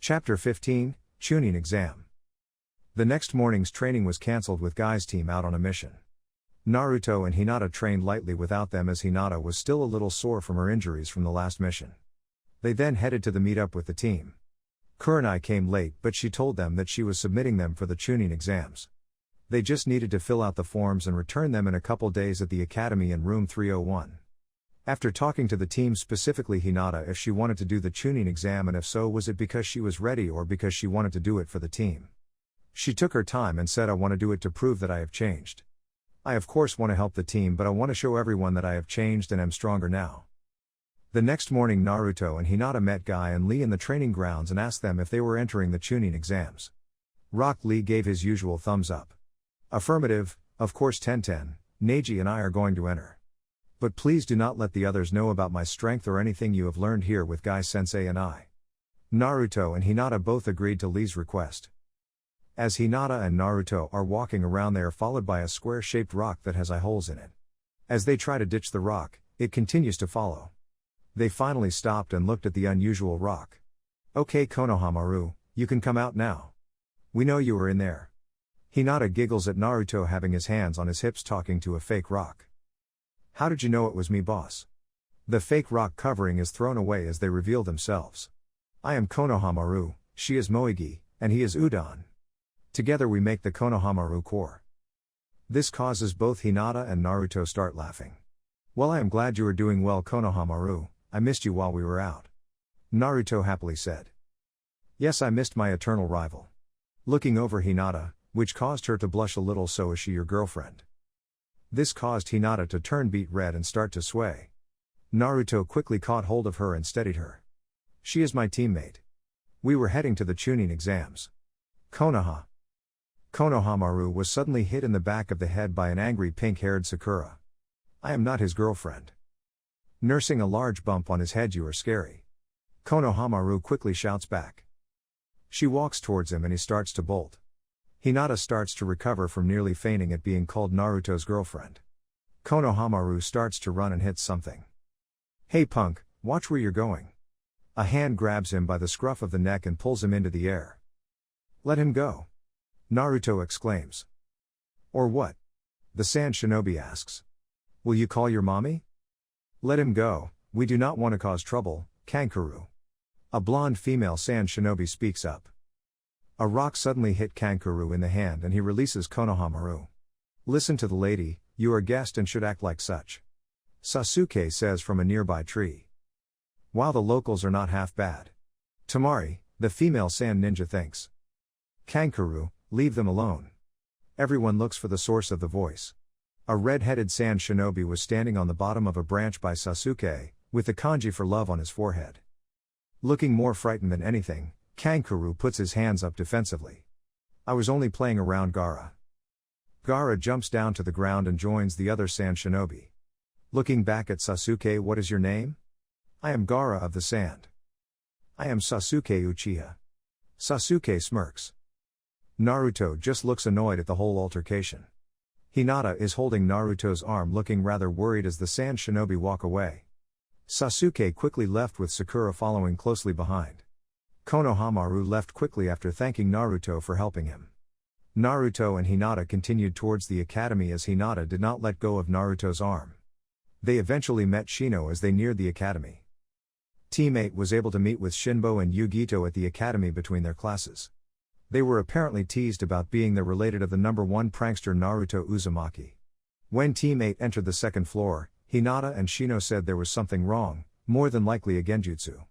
Chapter 15, Chunin Exam. The next morning's training was cancelled with Guy's team out on a mission. Naruto and Hinata trained lightly without them as Hinata was still a little sore from her injuries from the last mission. They then headed to the meetup with the team. Kurenai came late but she told them that she was submitting them for the Chunin exams. They just needed to fill out the forms and return them in a couple days at the academy in room 301. After talking to the team, specifically Hinata, if she wanted to do the Chunin exam and if so, was it because she was ready or because she wanted to do it for the team. She took her time and said, "I want to do it to prove that I have changed. I of course want to help the team, but I want to show everyone that I have changed and am stronger now." The next morning Naruto and Hinata met Guy and Lee in the training grounds and asked them if they were entering the Chunin exams. Rock Lee gave his usual thumbs up. "Affirmative, of course Tenten, Neji and I are going to enter. But please do not let the others know about my strength or anything you have learned here with Guy-sensei and I." Naruto and Hinata both agreed to Lee's request. As Hinata and Naruto are walking around, they are followed by a square-shaped rock that has eye holes in it. As they try to ditch the rock, it continues to follow. They finally stopped and looked at the unusual rock. "Okay Konohamaru, you can come out now. We know you were in there." Hinata giggles at Naruto having his hands on his hips talking to a fake rock. "How did you know it was me, boss?" The fake rock covering is thrown away as they reveal themselves. "I am Konohamaru, she is Moegi, and he is Udon. Together we make the Konohamaru core." This causes both Hinata and Naruto start laughing. "Well, I am glad you are doing well Konohamaru, I missed you while we were out," Naruto happily said. "Yes, I missed my eternal rival." Looking over Hinata, which caused her to blush a little. "So is she your girlfriend?" This caused Hinata to turn beet red and start to sway. Naruto quickly caught hold of her and steadied her. "She is my teammate. We were heading to the Chunin exams." Konohamaru was suddenly hit in the back of the head by an angry pink-haired Sakura. "I am not his girlfriend." Nursing a large bump on his head. "You are scary," Konohamaru quickly shouts back. She walks towards him and he starts to bolt. Hinata starts to recover from nearly fainting at being called Naruto's girlfriend. Konohamaru starts to run and hits something. "Hey punk, watch where you're going." A hand grabs him by the scruff of the neck and pulls him into the air. "Let him go," Naruto exclaims. "Or what?" the sand shinobi asks. "Will you call your mommy?" "Let him go, we do not want to cause trouble, Kankuro." A blonde female sand shinobi speaks up. A rock suddenly hit Kankuro in the hand and he releases Konohamaru. "Listen to the lady, you are a guest and should act like such," Sasuke says from a nearby tree. "Wow, the locals are not half bad." Tamari, the female sand ninja, thinks. "Kankuro, leave them alone." Everyone looks for the source of the voice. A red-headed sand shinobi was standing on the bottom of a branch by Sasuke, with the kanji for love on his forehead. Looking more frightened than anything, Kankuro puts his hands up defensively. "I was only playing around, Gaara." Gaara jumps down to the ground and joins the other sand shinobi. Looking back at Sasuke, "What is your name?" "I am Gaara of the Sand." "I am Sasuke Uchiha." Sasuke smirks. Naruto just looks annoyed at the whole altercation. Hinata is holding Naruto's arm looking rather worried as the sand shinobi walk away. Sasuke quickly left with Sakura following closely behind. Konohamaru left quickly after thanking Naruto for helping him. Naruto and Hinata continued towards the academy as Hinata did not let go of Naruto's arm. They eventually met Shino as they neared the academy. Team 8 was able to meet with Shinbo and Yugito at the academy between their classes. They were apparently teased about being the related of the #1 prankster Naruto Uzumaki. When Team 8 entered the second floor, Hinata and Shino said there was something wrong, more than likely a genjutsu.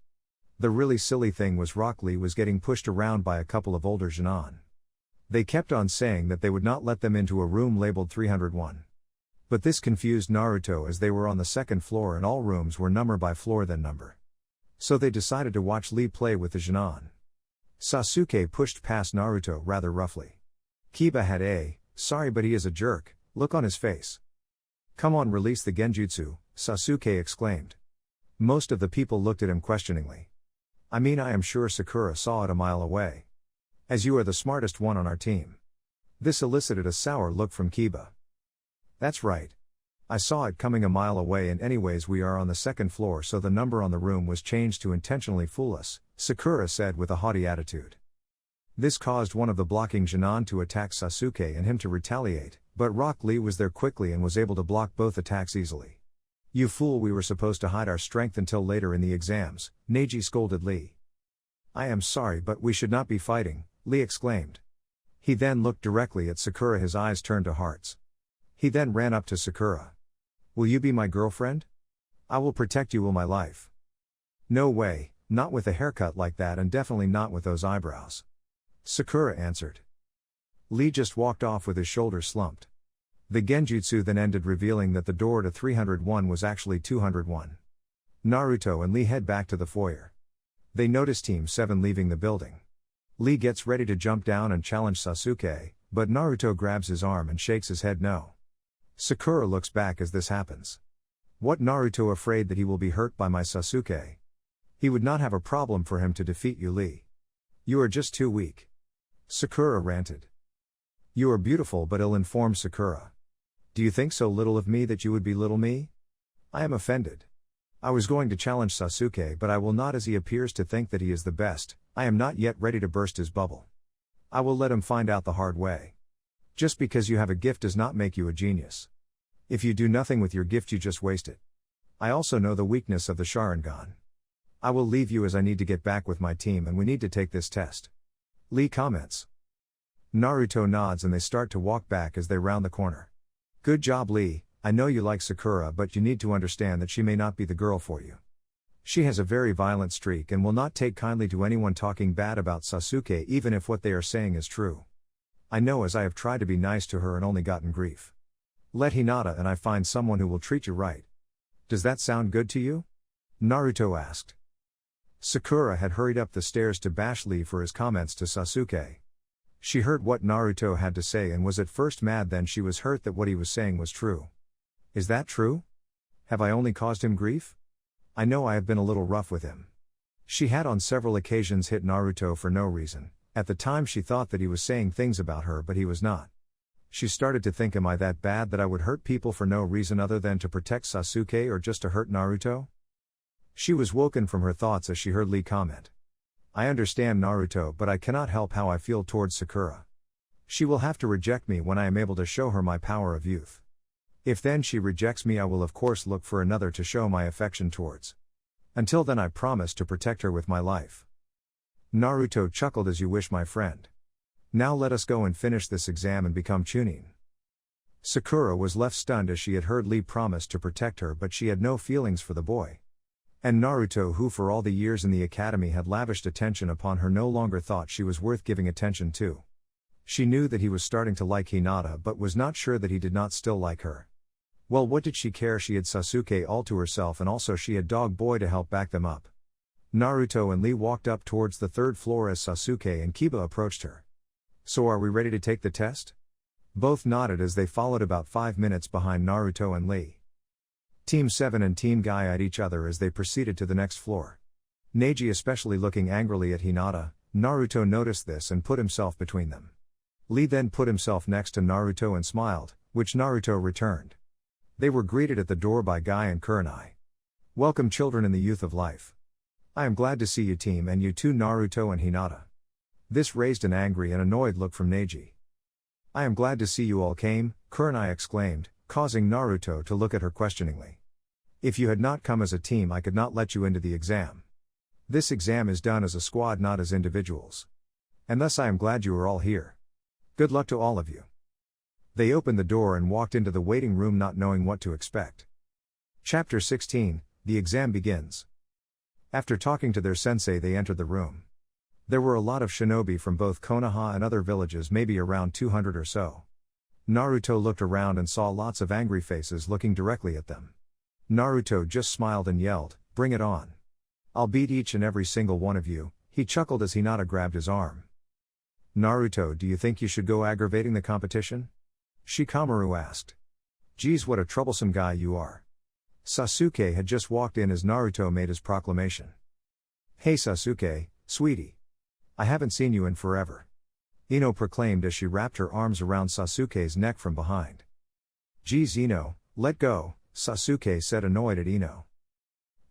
The really silly thing was Rock Lee was getting pushed around by a couple of older Genin. They kept on saying that they would not let them into a room labeled 301. But this confused Naruto as they were on the second floor and all rooms were numbered by floor then number. So they decided to watch Lee play with the Genin. Sasuke pushed past Naruto rather roughly. Kiba had a, "Sorry but he is a jerk," look on his face. "Come on, release the genjutsu," Sasuke exclaimed. Most of the people looked at him questioningly. "I mean, I am sure Sakura saw it a mile away. As you are the smartest one on our team." This elicited a sour look from Kiba. "That's right. I saw it coming a mile away, and anyways we are on the second floor, so the number on the room was changed to intentionally fool us, Sakura said with a haughty attitude. This caused one of the blocking Jinan to attack Sasuke and him to retaliate, but Rock Lee was there quickly and was able to block both attacks easily. You fool, we were supposed to hide our strength until later in the exams, Neji scolded Lee. I am sorry, but we should not be fighting, Lee exclaimed. He then looked directly at Sakura, his eyes turned to hearts. He then ran up to Sakura. Will you be my girlfriend? I will protect you all my life. No way, not with a haircut like that, and definitely not with those eyebrows. Sakura answered. Lee just walked off with his shoulders slumped. The genjutsu then ended, revealing that the door to 301 was actually 201. Naruto and Lee head back to the foyer. They notice Team 7 leaving the building. Lee gets ready to jump down and challenge Sasuke, but Naruto grabs his arm and shakes his head no. Sakura looks back as this happens. What, Naruto afraid that he will be hurt by my Sasuke? He would not have a problem for him to defeat you, Lee. You are just too weak. Sakura ranted. You are beautiful but ill-informed, Sakura. Do you think so little of me that you would belittle me? I am offended. I was going to challenge Sasuke, but I will not, as he appears to think that he is the best. I am not yet ready to burst his bubble. I will let him find out the hard way. Just because you have a gift does not make you a genius. If you do nothing with your gift, you just waste it. I also know the weakness of the Sharingan. I will leave you as I need to get back with my team and we need to take this test. Lee comments. Naruto nods and they start to walk back as they round the corner. Good job, Lee. I know you like Sakura, but you need to understand that she may not be the girl for you. She has a very violent streak and will not take kindly to anyone talking bad about Sasuke, even if what they are saying is true. I know, as I have tried to be nice to her and only gotten grief. Let Hinata and I find someone who will treat you right. Does that sound good to you? Naruto asked. Sakura had hurried up the stairs to bash Lee for his comments to Sasuke. She heard what Naruto had to say and was at first mad, then she was hurt that what he was saying was true. Is that true? Have I only caused him grief? I know I have been a little rough with him. She had on several occasions hit Naruto for no reason. At the time she thought that he was saying things about her, but he was not. She started to think, am I that bad that I would hurt people for no reason other than to protect Sasuke or just to hurt Naruto? She was woken from her thoughts as she heard Lee comment. I understand, Naruto, but I cannot help how I feel towards Sakura. She will have to reject me when I am able to show her my power of youth. If then she rejects me, I will of course look for another to show my affection towards. Until then I promise to protect her with my life. Naruto chuckled. As you wish, my friend. Now let us go and finish this exam and become Chunin. Sakura was left stunned as she had heard Lee promise to protect her, but she had no feelings for the boy. And Naruto, who for all the years in the academy had lavished attention upon her, no longer thought she was worth giving attention to. She knew that he was starting to like Hinata, but was not sure that he did not still like her. Well, what did she care? She had Sasuke all to herself, and also she had Dog Boy to help back them up. Naruto and Lee walked up towards the third floor as Sasuke and Kiba approached her. So are we ready to take the test? Both nodded as they followed about 5 minutes behind Naruto and Lee. Team 7 and Team Guy eyed each other as they proceeded to the next floor. Neji especially looking angrily at Hinata. Naruto noticed this and put himself between them. Lee then put himself next to Naruto and smiled, which Naruto returned. They were greeted at the door by Guy and Kurenai. Welcome, children in the youth of life. I am glad to see you, team, and you too, Naruto and Hinata. This raised an angry and annoyed look from Neji. I am glad to see you all came, Kurenai exclaimed, causing Naruto to look at her questioningly. If you had not come as a team, I could not let you into the exam. This exam is done as a squad, not as individuals. And thus I am glad you are all here. Good luck to all of you. They opened the door and walked into the waiting room, not knowing what to expect. Chapter 16, the exam begins. After talking to their sensei, they entered the room. There were a lot of shinobi from both Konoha and other villages, maybe around 200 or so. Naruto looked around and saw lots of angry faces looking directly at them. Naruto just smiled and yelled, "Bring it on. I'll beat each and every single one of you," he chuckled as Hinata grabbed his arm. Naruto, do you think you should go aggravating the competition? Shikamaru asked. Geez, what a troublesome guy you are. Sasuke had just walked in as Naruto made his proclamation. Hey Sasuke, sweetie. I haven't seen you in forever. Ino proclaimed as she wrapped her arms around Sasuke's neck from behind. Geez Ino, Let go, Sasuke said, annoyed at Ino.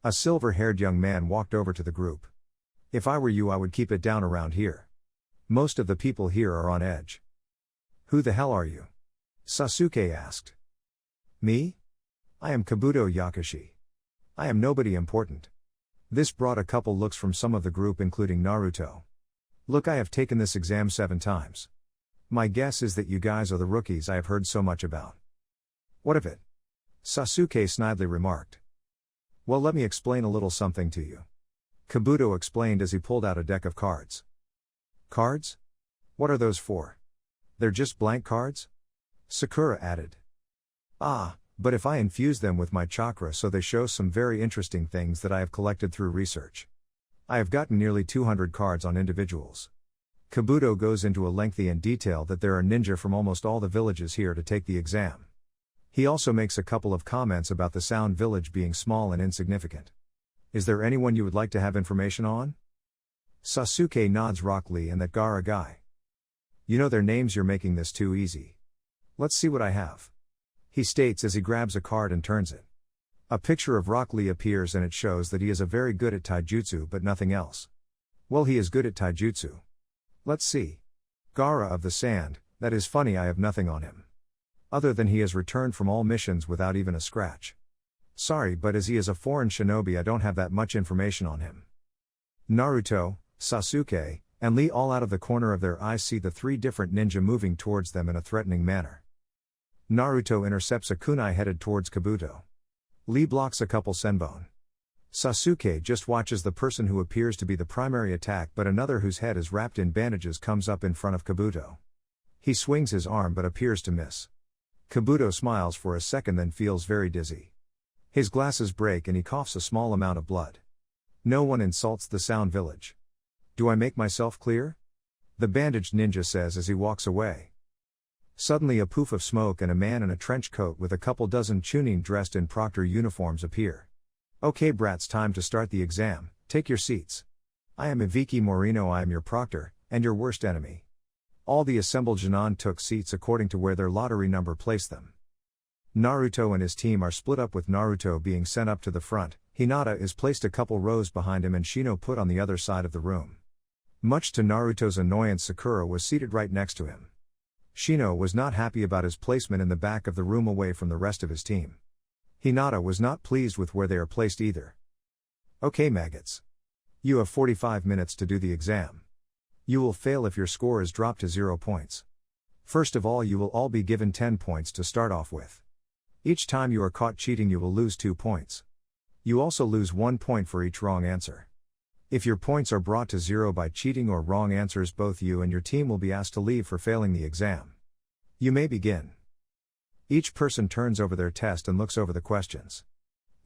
A silver-haired young man walked over to the group. If I were you, I would keep it down around here. Most of the people here are on edge. Who the hell are you? Sasuke asked. Me? I am Kabuto Yakushi. I am nobody important. This brought a couple looks from some of the group, including Naruto. Look, I have taken this exam 7 times. My guess is that you guys are the rookies I have heard so much about. What of it? Sasuke snidely remarked. Well, let me explain a little something to you. Kabuto explained as he pulled out a deck of cards. Cards? What are those for? They're just blank cards? Sakura added. Ah, but if I infuse them with my chakra so they show some very interesting things that I have collected through research. I have gotten nearly 200 cards on individuals. Kabuto goes into a lengthy and detail that there are ninja from almost all the villages here to take the exam. He also makes a couple of comments about the Sound Village being small and insignificant. Is there anyone you would like to have information on? Sasuke nods. Rock Lee and that Gaara guy. You know their names, you're making this too easy. Let's see what I have. He states as he grabs a card and turns it. A picture of Rock Lee appears and it shows that he is very good at taijutsu but nothing else. Well, he is good at taijutsu. Let's see. Gaara of the Sand, that is funny, I have nothing on him. Other than he has returned from all missions without even a scratch. Sorry, but as he is a foreign shinobi I don't have that much information on him. Naruto, Sasuke, and Lee all out of the corner of their eyes see the 3 different ninja moving towards them in a threatening manner. Naruto intercepts a kunai headed towards Kabuto. Lee blocks a couple senbon. Sasuke just watches the person who appears to be the primary attack, but another whose head is wrapped in bandages comes up in front of Kabuto. He swings his arm but appears to miss. Kabuto smiles for a second, then feels very dizzy. His glasses break and he coughs a small amount of blood. No one insults the Sound Village. Do I make myself clear? The bandaged ninja says as he walks away. Suddenly a poof of smoke and a man in a trench coat with a couple dozen chunin dressed in proctor uniforms appear. Okay brats, time to start the exam, take your seats. I am Ibiki Morino, I am your proctor, and your worst enemy. All the assembled genin took seats according to where their lottery number placed them. Naruto and his team are split up, with Naruto being sent up to the front. Hinata is placed a couple rows behind him and Shino put on the other side of the room. Much to Naruto's annoyance, Sakura was seated right next to him. Shino was not happy about his placement in the back of the room away from the rest of his team. Hinata was not pleased with where they are placed either. Okay maggots. You have 45 minutes to do the exam. You will fail if your score is dropped to 0 points. First of all, you will all be given 10 points to start off with. Each time you are caught cheating you will lose 2 points. You also lose 1 point for each wrong answer. If your points are brought to 0 by cheating or wrong answers, both you and your team will be asked to leave for failing the exam. You may begin. Each person turns over their test and looks over the questions.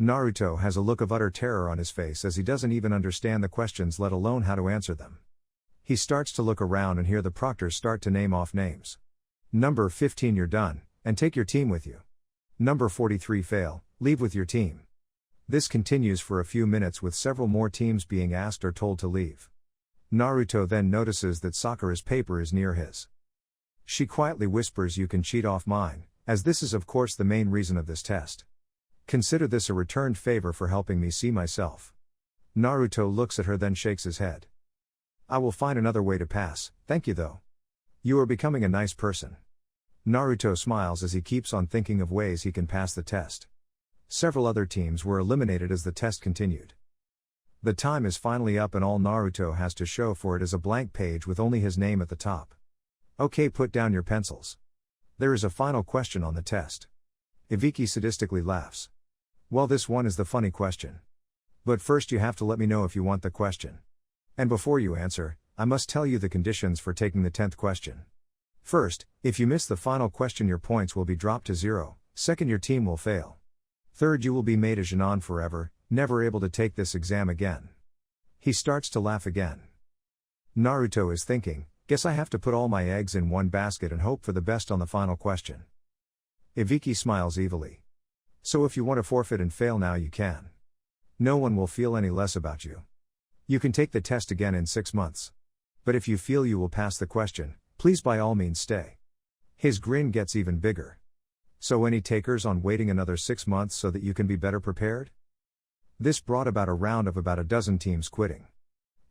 Naruto has a look of utter terror on his face as he doesn't even understand the questions, let alone how to answer them. He starts to look around and hear the proctors start to name off names. Number 15, you're done, and take your team with you. Number 43, fail, leave with your team. This continues for a few minutes with several more teams being asked or told to leave. Naruto then notices that Sakura's paper is near his. She quietly whispers, you can cheat off mine, as this is of course the main reason of this test. Consider this a returned favor for helping me see myself. Naruto looks at her then shakes his head. I will find another way to pass, thank you though. You are becoming a nice person. Naruto smiles as he keeps on thinking of ways he can pass the test. Several other teams were eliminated as the test continued. The time is finally up and all Naruto has to show for it is a blank page with only his name at the top. Okay, put down your pencils. There is a final question on the test. Ibiki sadistically laughs. Well, this one is the funny question. But first you have to let me know if you want the question. And before you answer, I must tell you the conditions for taking the 10th question. First, if you miss the final question your points will be dropped to 0. Second, your team will fail. Third, you will be made a genin forever, never able to take this exam again. He starts to laugh again. Naruto is thinking, guess I have to put all my eggs in one basket and hope for the best on the final question. Ibiki smiles evilly. So if you want to forfeit and fail now you can. No one will feel any less about you. You can take the test again in 6 months. But if you feel you will pass the question, please by all means stay. His grin gets even bigger. So any takers on waiting another 6 months so that you can be better prepared? This brought about a round of about a dozen teams quitting.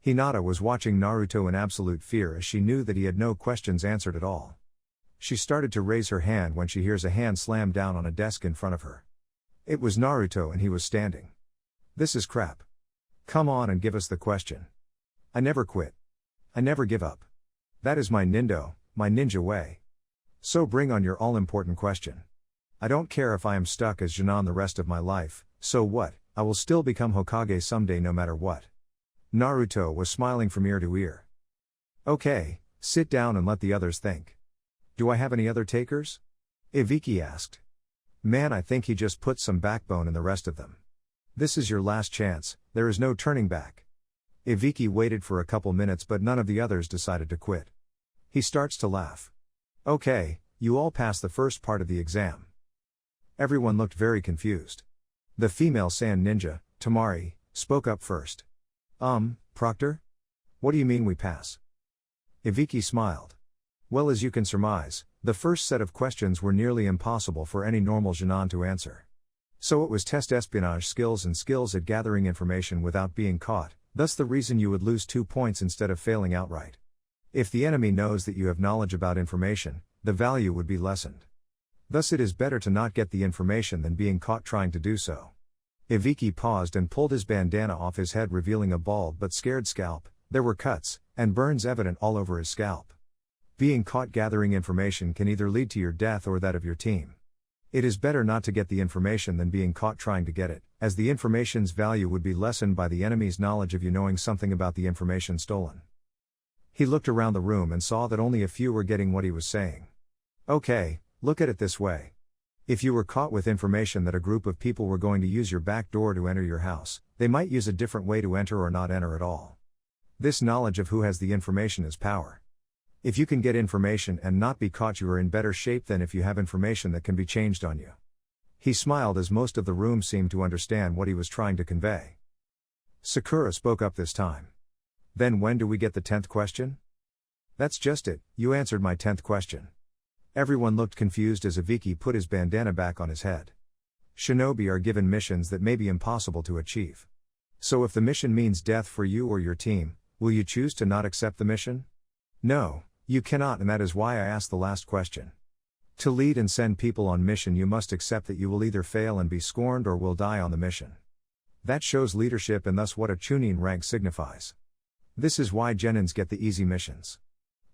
Hinata was watching Naruto in absolute fear as she knew that he had no questions answered at all. She started to raise her hand when she hears a hand slam down on a desk in front of her. It was Naruto and he was standing. This is crap. Come on and give us the question. I never quit. I never give up. That is my ninja way. So bring on your all-important question. I don't care if I am stuck as Jinan the rest of my life, so what, I will still become Hokage someday no matter what. Naruto was smiling from ear to ear. Okay, sit down and let the others think. Do I have any other takers? Ibiki asked. Man, I think he just put some backbone in the rest of them. This is your last chance, there is no turning back. Ibiki waited for a couple minutes but none of the others decided to quit. He starts to laugh. Okay, you all passed the first part of the exam. Everyone looked very confused. The female sand ninja, Tamari, spoke up first. Proctor? What do you mean we pass? Ibiki smiled. Well, as you can surmise, the first set of questions were nearly impossible for any normal Jinan to answer. So it was test espionage skills and skills at gathering information without being caught, thus the reason you would lose 2 points instead of failing outright. If the enemy knows that you have knowledge about information, the value would be lessened. Thus it is better to not get the information than being caught trying to do so. Ibiki paused and pulled his bandana off his head revealing a bald but scared scalp. There were cuts and burns evident all over his scalp. Being caught gathering information can either lead to your death or that of your team. It is better not to get the information than being caught trying to get it, as the information's value would be lessened by the enemy's knowledge of you knowing something about the information stolen. He looked around the room and saw that only a few were getting what he was saying. Okay, look at it this way. If you were caught with information that a group of people were going to use your back door to enter your house, they might use a different way to enter or not enter at all. This knowledge of who has the information is power. If you can get information and not be caught, you are in better shape than if you have information that can be changed on you. He smiled as most of the room seemed to understand what he was trying to convey. Sakura spoke up this time. Then when do we get the 10th question? That's just it, you answered my 10th question. Everyone looked confused as Ibiki put his bandana back on his head. Shinobi are given missions that may be impossible to achieve. So if the mission means death for you or your team, will you choose to not accept the mission? No, you cannot, and that is why I asked the last question. To lead and send people on mission you must accept that you will either fail and be scorned or will die on the mission. That shows leadership and thus what a chunin rank signifies. This is why genins get the easy missions.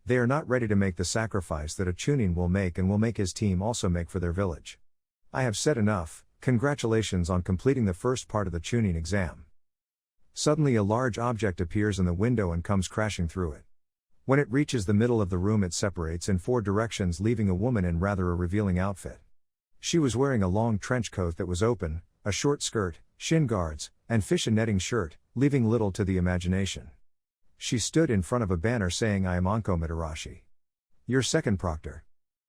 They are not ready to make the sacrifice that a chunin will make and will make his team also make for their village. I have said enough, congratulations on completing the first part of the chunin exam. Suddenly a large object appears in the window and comes crashing through it. When it reaches the middle of the room it separates in 4 directions leaving a woman in rather a revealing outfit. She was wearing a long trench coat that was open, a short skirt, shin guards, and fish and netting shirt, leaving little to the imagination. She stood in front of a banner saying I am Anko Mitarashi. Your second proctor.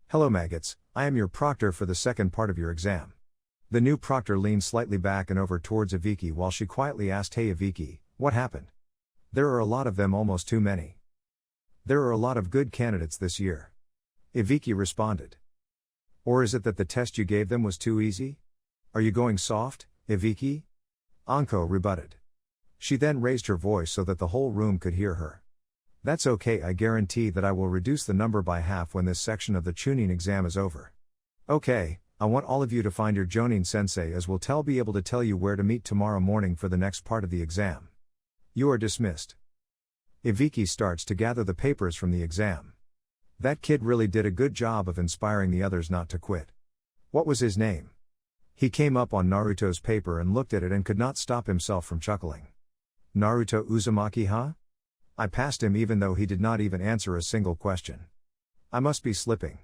Hello maggots, I am your proctor for the second part of your exam. The new proctor leaned slightly back and over towards Ibiki while she quietly asked, Hey Ibiki, what happened? There are a lot of them, almost too many. There are a lot of good candidates this year. Ibiki responded. Or is it that the test you gave them was too easy? Are you going soft, Ibiki? Anko rebutted. She then raised her voice so that the whole room could hear her. That's okay, I guarantee that I will reduce the number by half when this section of the chunin exam is over. Okay, I want all of you to find your Jonin sensei as will be able to tell you where to meet tomorrow morning for the next part of the exam. You are dismissed. Ibiki starts to gather the papers from the exam. That kid really did a good job of inspiring the others not to quit. What was his name? He came up on Naruto's paper and looked at it and could not stop himself from chuckling. Naruto Uzumaki, huh? I passed him even though he did not even answer a single question. I must be slipping.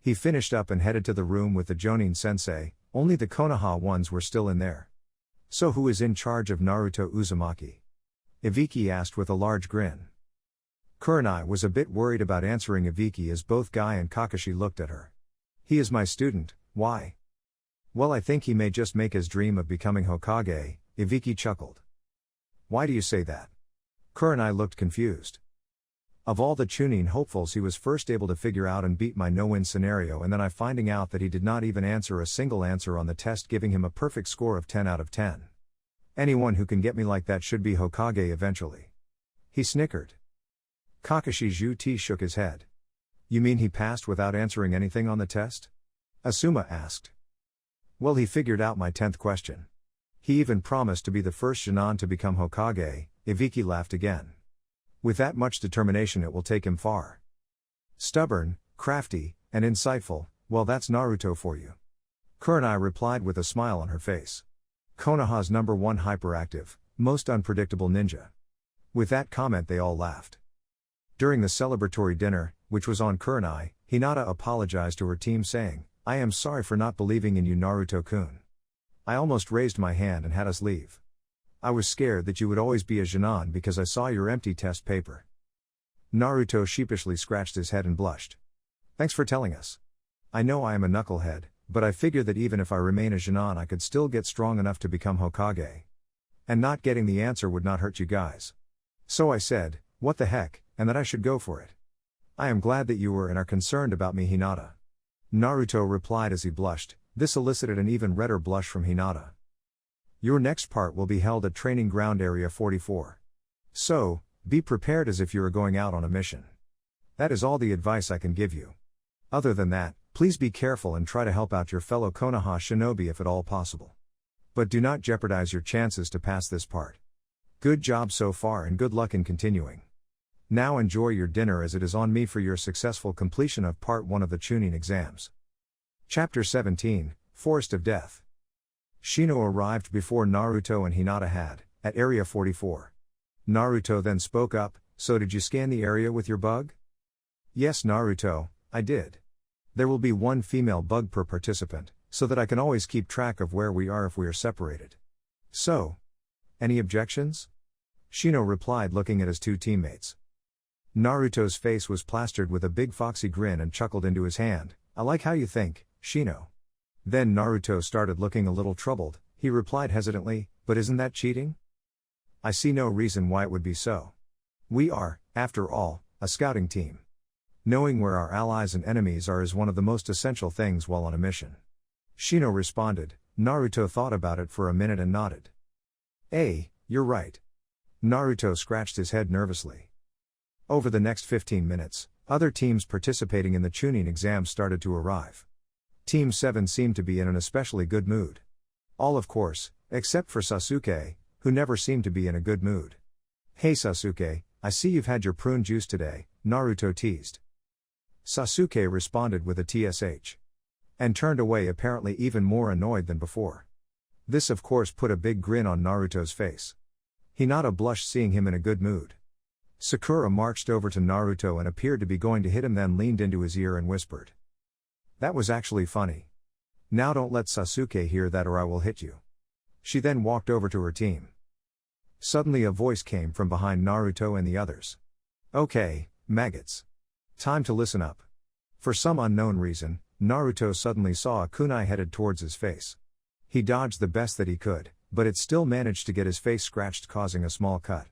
He finished up and headed to the room with the Jonin sensei, only the Konoha ones were still in there. So who is in charge of Naruto Uzumaki? Ibiki asked with a large grin. Kurenai was a bit worried about answering Ibiki as both Guy and Kakashi looked at her. He is my student, why? Well, I think he may just make his dream of becoming Hokage, Ibiki chuckled. Why do you say that? Kurenai looked confused. Of all the Chunin hopefuls, he was first able to figure out and beat my no-win scenario, and then I finding out that he did not even answer a single answer on the test, giving him a perfect score of 10 out of 10. Anyone who can get me like that should be Hokage eventually. He snickered. Kakashi Zhu shook his head. You mean he passed without answering anything on the test? Asuma asked. Well, he figured out my 10th question. He even promised to be the first Jonin to become Hokage. Ibiki laughed again. With that much determination, it will take him far. Stubborn, crafty, and insightful, well, that's Naruto for you. Kurenai replied with a smile on her face. Konoha's #1 hyperactive, most unpredictable ninja. With that comment, they all laughed. During the celebratory dinner, which was on Kurenai, Hinata apologized to her team saying, I am sorry for not believing in you, Naruto-kun. I almost raised my hand and had us leave. I was scared that you would always be a Jonin because I saw your empty test paper. Naruto sheepishly scratched his head and blushed. Thanks for telling us. I know I am a knucklehead, but I figure that even if I remain a Jonin, I could still get strong enough to become Hokage. And not getting the answer would not hurt you guys. So I said, what the heck, and that I should go for it. I am glad that you were and are concerned about me, Hinata. Naruto replied as he blushed. This elicited an even redder blush from Hinata. Your next part will be held at Training Ground Area 44. So, be prepared as if you are going out on a mission. That is all the advice I can give you. Other than that, please be careful and try to help out your fellow Konoha shinobi if at all possible. But do not jeopardize your chances to pass this part. Good job so far and good luck in continuing. Now enjoy your dinner, as it is on me for your successful completion of Part 1 of the Chunin exams. Chapter 17, Forest of Death. Shino arrived before Naruto and Hinata had, at Area 44. Naruto then spoke up, so did you scan the area with your bug? Yes, Naruto, I did. There will be one female bug per participant, so that I can always keep track of where we are if we are separated. So, any objections? Shino replied, looking at his two teammates. Naruto's face was plastered with a big foxy grin and chuckled into his hand. I like how you think, Shino. Then Naruto started looking a little troubled. He replied hesitantly, but isn't that cheating? I see no reason why it would be so. We are, after all, a scouting team. Knowing where our allies and enemies are is one of the most essential things while on a mission. Shino responded. Naruto thought about it for a minute and nodded. You're right. Naruto scratched his head nervously. Over the next 15 minutes, other teams participating in the Chunin exam started to arrive. Team 7 seemed to be in an especially good mood. All, of course, except for Sasuke, who never seemed to be in a good mood. Hey Sasuke, I see you've had your prune juice today, Naruto teased. Sasuke responded with a TSH. And turned away, apparently even more annoyed than before. This of course put a big grin on Naruto's face. Hinata blushed seeing him in a good mood. Sakura marched over to Naruto and appeared to be going to hit him, then leaned into his ear and whispered. That was actually funny. Now don't let Sasuke hear that or I will hit you. She then walked over to her team. Suddenly a voice came from behind Naruto and the others. Okay, maggots. Time to listen up. For some unknown reason, Naruto suddenly saw a kunai headed towards his face. He dodged the best that he could, but it still managed to get his face scratched, causing a small cut.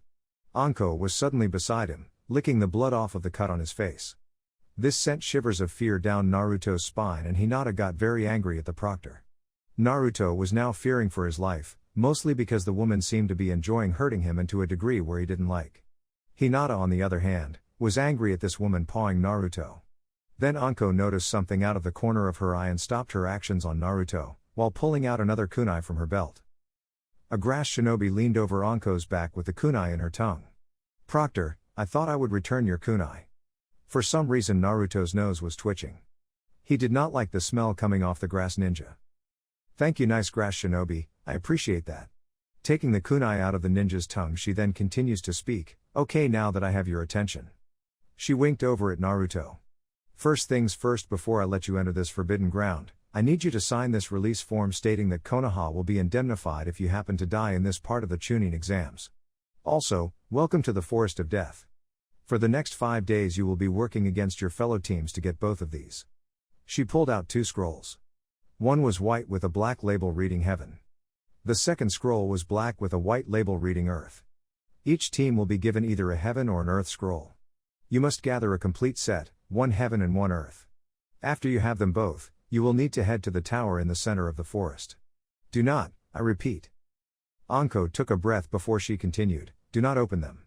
Anko was suddenly beside him, licking the blood off of the cut on his face. This sent shivers of fear down Naruto's spine, and Hinata got very angry at the proctor. Naruto was now fearing for his life, mostly because the woman seemed to be enjoying hurting him and to a degree where he didn't like. Hinata, on the other hand, was angry at this woman pawing Naruto. Then Anko noticed something out of the corner of her eye and stopped her actions on Naruto, while pulling out another kunai from her belt. A grass shinobi leaned over Anko's back with the kunai in her tongue. Proctor, I thought I would return your kunai. For some reason Naruto's nose was twitching. He did not like the smell coming off the grass ninja. Thank you, nice grass shinobi, I appreciate that. Taking the kunai out of the ninja's tongue, she then continues to speak. Okay, now that I have your attention. She winked over at Naruto. First things first, before I let you enter this forbidden ground, I need you to sign this release form stating that Konoha will be indemnified if you happen to die in this part of the Chunin exams. Also, welcome to the Forest of Death. For the next 5 days you will be working against your fellow teams to get both of these. She pulled out 2 scrolls. One was white with a black label reading Heaven. The second scroll was black with a white label reading Earth. Each team will be given either a Heaven or an Earth scroll. You must gather a complete set, one heaven and one earth. After you have them both, you will need to head to the tower in the center of the forest. Do not, I repeat. Anko took a breath before she continued, do not open them.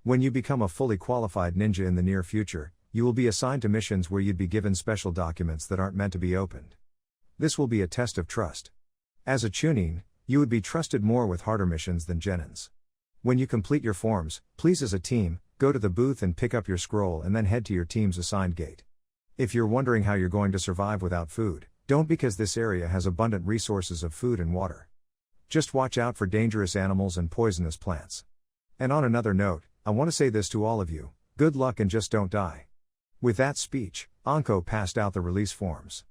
When you become a fully qualified ninja in the near future, you will be assigned to missions where you'd be given special documents that aren't meant to be opened. This will be a test of trust. As a chunin, you would be trusted more with harder missions than genins. When you complete your forms, please as a team, go to the booth and pick up your scroll and then head to your team's assigned gate. If you're wondering how you're going to survive without food, don't, because this area has abundant resources of food and water. Just watch out for dangerous animals and poisonous plants. And on another note, I want to say this to all of you, good luck and just don't die. With that speech, Anko passed out the release forms.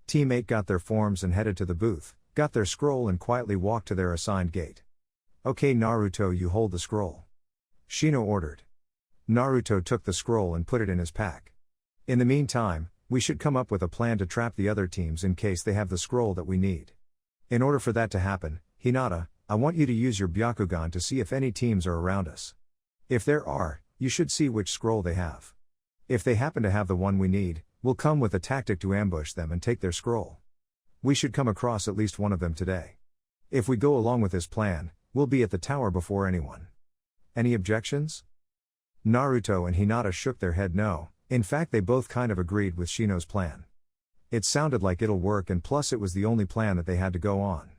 Team 8 got their forms and headed to the booth, got their scroll and quietly walked to their assigned gate. Okay Naruto, you hold the scroll. Shino ordered. Naruto took the scroll and put it in his pack. In the meantime, we should come up with a plan to trap the other teams in case they have the scroll that we need. In order for that to happen, Hinata, I want you to use your Byakugan to see if any teams are around us. If there are, you should see which scroll they have. If they happen to have the one we need, we'll come with a tactic to ambush them and take their scroll. We should come across at least one of them today. If we go along with this plan, we'll be at the tower before anyone. Any objections? Naruto and Hinata shook their head no, in fact they both kind of agreed with Shino's plan. It sounded like it'll work, and plus it was the only plan that they had to go on.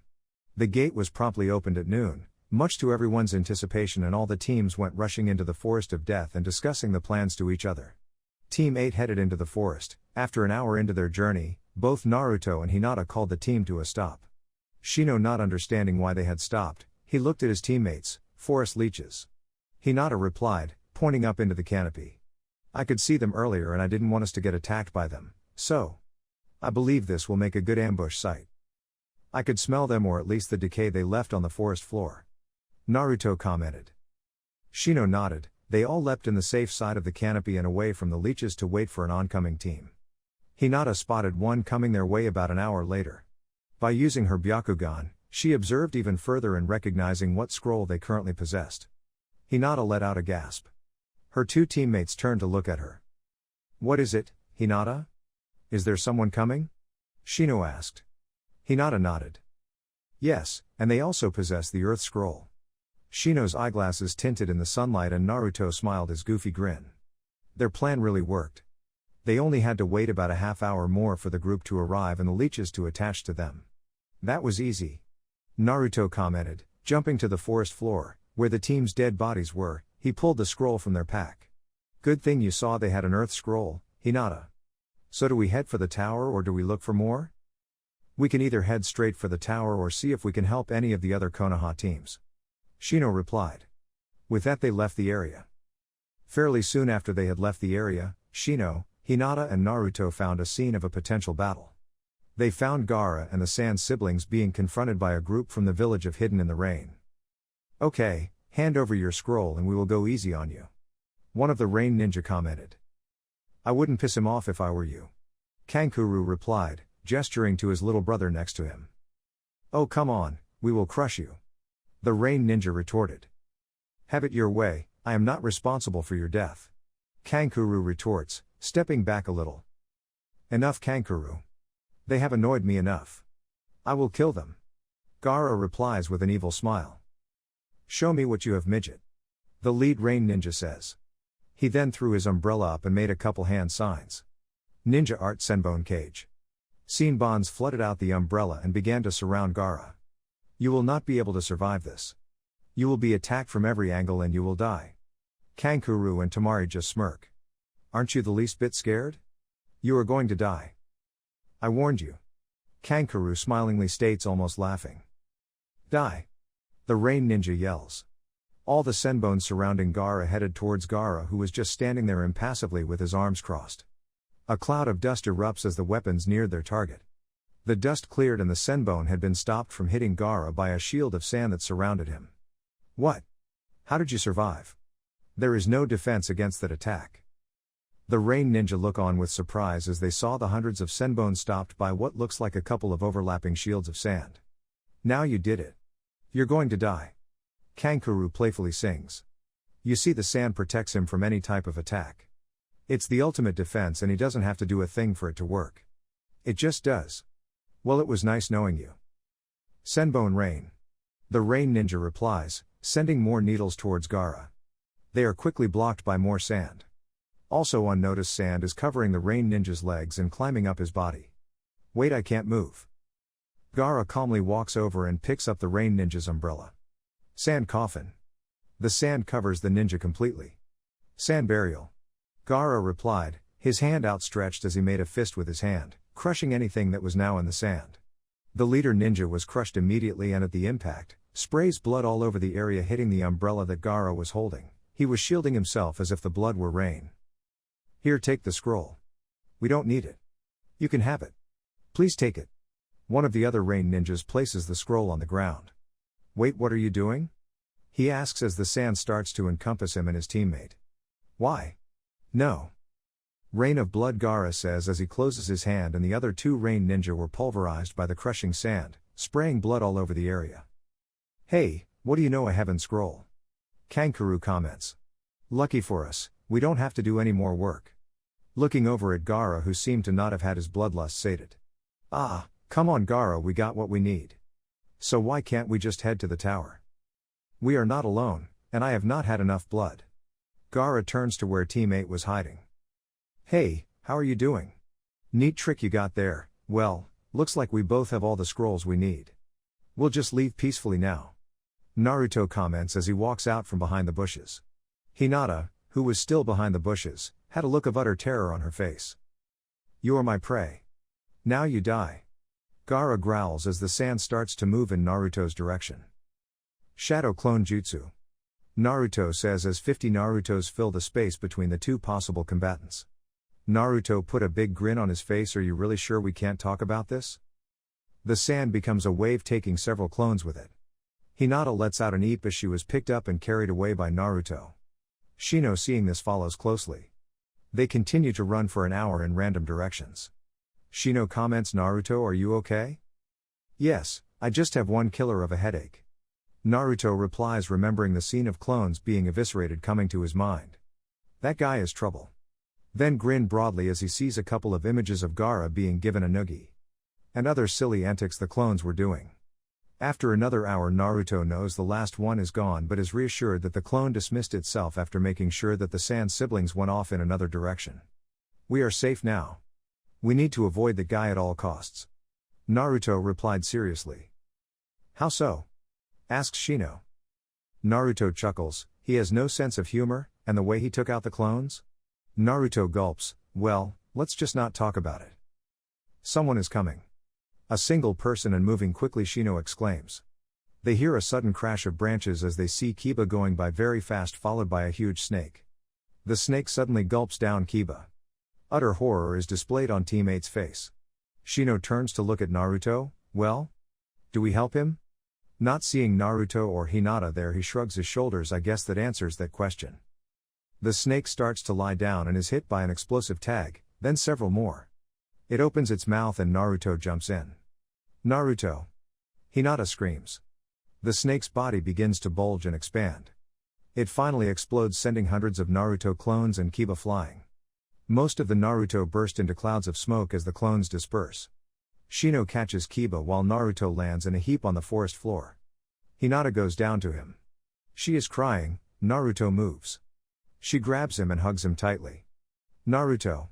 The gate was promptly opened at noon, much to everyone's anticipation, and all the teams went rushing into the Forest of Death and discussing the plans to each other. Team 8 headed into the forest. After an hour into their journey, both Naruto and Hinata called the team to a stop. Shino, not understanding why they had stopped, he looked at his teammates, forest leeches. Hinata replied, pointing up into the canopy. I could see them earlier and I didn't want us to get attacked by them, so I believe this will make a good ambush site. I could smell them, or at least the decay they left on the forest floor. Naruto commented. Shino nodded. They all leapt in the safe side of the canopy and away from the leeches to wait for an oncoming team. Hinata spotted one coming their way about an hour later. By using her Byakugan, she observed even further and recognizing what scroll they currently possessed. Hinata let out a gasp. Her two teammates turned to look at her. What is it, Hinata? Is there someone coming? Shino asked. Hinata nodded. Yes, and they also possess the Earth Scroll. Shino's eyeglasses tinted in the sunlight and Naruto smiled his goofy grin. Their plan really worked. They only had to wait about a half hour more for the group to arrive and the leeches to attach to them. That was easy. Naruto commented, jumping to the forest floor, where the team's dead bodies were. He pulled the scroll from their pack. Good thing you saw they had an Earth Scroll, Hinata. So do we head for the tower or do we look for more? We can either head straight for the tower or see if we can help any of the other Konoha teams. Shino replied. With that they left the area. Fairly soon after they had left the area, Shino, Hinata and Naruto found a scene of a potential battle. They found Gaara and the Sand siblings being confronted by a group from the village of Hidden in the Rain. Okay, hand over your scroll and we will go easy on you. One of the Rain Ninja commented. I wouldn't piss him off if I were you. Kankuro replied, gesturing to his little brother next to him. Oh come on, we will crush you. The Rain Ninja retorted. Have it your way, I am not responsible for your death. Kankuro retorts, stepping back a little. Enough Kankuro. They have annoyed me enough. I will kill them. Gaara replies with an evil smile. Show me what you have, midget. The lead Rain Ninja says. He then threw his umbrella up and made a couple hand signs. Ninja Art Senbone Cage. Senbons flooded out the umbrella and began to surround Gaara. You will not be able to survive this. You will be attacked from every angle and you will die. Kankuro and Tamari just smirk. Aren't you the least bit scared? You are going to die. I warned you. Kankuro smilingly states, almost laughing. Die. The Rain Ninja yells. All the Senbones surrounding Gaara headed towards Gaara, who was just standing there impassively with his arms crossed. A cloud of dust erupts as the weapons neared their target. The dust cleared and the Senbone had been stopped from hitting Gaara by a shield of sand that surrounded him. What? How did you survive? There is no defense against that attack. The Rain Ninja look on with surprise as they saw the hundreds of Senbone stopped by what looks like a couple of overlapping shields of sand. Now you did it. You're going to die. Kankuro playfully sings. You see, the sand protects him from any type of attack. It's the ultimate defense and he doesn't have to do a thing for it to work. It just does. Well, it was nice knowing you. Senbone Rain. The Rain Ninja replies, sending more needles towards Gaara. They are quickly blocked by more sand. Also unnoticed sand is covering the Rain Ninja's legs and climbing up his body. Wait, I can't move. Gaara calmly walks over and picks up the Rain Ninja's umbrella. Sand coffin. The sand covers the ninja completely. Sand burial. Gaara replied, his hand outstretched as he made a fist with his hand, crushing anything that was now in the sand. The leader ninja was crushed immediately and at the impact, sprays blood all over the area hitting the umbrella that Gaara was holding. He was shielding himself as if the blood were rain. Here, take the scroll. We don't need it. You can have it. Please take it. One of the other Rain Ninjas places the scroll on the ground. Wait, what are you doing? He asks as the sand starts to encompass him and his teammate. Why? No. Rain of Blood, Gaara says as he closes his hand, and the other two Rain Ninja were pulverized by the crushing sand, spraying blood all over the area. Hey, what do you know, a heaven scroll? Kankuru comments. Lucky for us, we don't have to do any more work. Looking over at Gaara, who seemed to not have had his bloodlust sated. Ah, come on Gaara, we got what we need. So why can't we just head to the tower? We are not alone, and I have not had enough blood. Gaara turns to where teammate was hiding. Hey, how are you doing? Neat trick you got there. Well, looks like we both have all the scrolls we need. We'll just leave peacefully now. Naruto comments as he walks out from behind the bushes. Hinata, who was still behind the bushes, had a look of utter terror on her face. You are my prey. Now you die. Gaara growls as the sand starts to move in Naruto's direction. Shadow Clone Jutsu. Naruto says as 50 Narutos fill the space between the two possible combatants. Naruto put a big grin on his face. Are you really sure we can't talk about this? The sand becomes a wave, taking several clones with it. Hinata lets out an eep as she was picked up and carried away by Naruto. Shino, seeing this, follows closely. They continue to run for an hour in random directions. Shino comments, Naruto, are you okay? Yes, I just have one killer of a headache. Naruto replies, remembering the scene of clones being eviscerated coming to his mind. That guy is trouble. Then grin broadly as he sees a couple of images of Gaara being given a noogie. And other silly antics the clones were doing. After another hour, Naruto knows the last one is gone but is reassured that the clone dismissed itself after making sure that the Sand siblings went off in another direction. We are safe now. We need to avoid the guy at all costs. Naruto replied seriously. How so? Asks Shino. Naruto chuckles, he has no sense of humor, and the way he took out the clones? Naruto gulps, well, let's just not talk about it. Someone is coming. A single person and moving quickly, Shino exclaims. They hear a sudden crash of branches as they see Kiba going by very fast, followed by a huge snake. The snake suddenly gulps down Kiba. Utter horror is displayed on teammate's face. Shino turns to look at Naruto. Well? Do we help him? Not seeing Naruto or Hinata there, he shrugs his shoulders. I guess that answers that question. The snake starts to lie down and is hit by an explosive tag, then several more. It opens its mouth and Naruto jumps in. Naruto! Hinata screams. The snake's body begins to bulge and expand. It finally explodes, sending hundreds of Naruto clones and Kiba flying. Most of the Naruto burst into clouds of smoke as the clones disperse. Shino catches Kiba while Naruto lands in a heap on the forest floor. Hinata goes down to him. She is crying. Naruto moves. She grabs him and hugs him tightly. Naruto.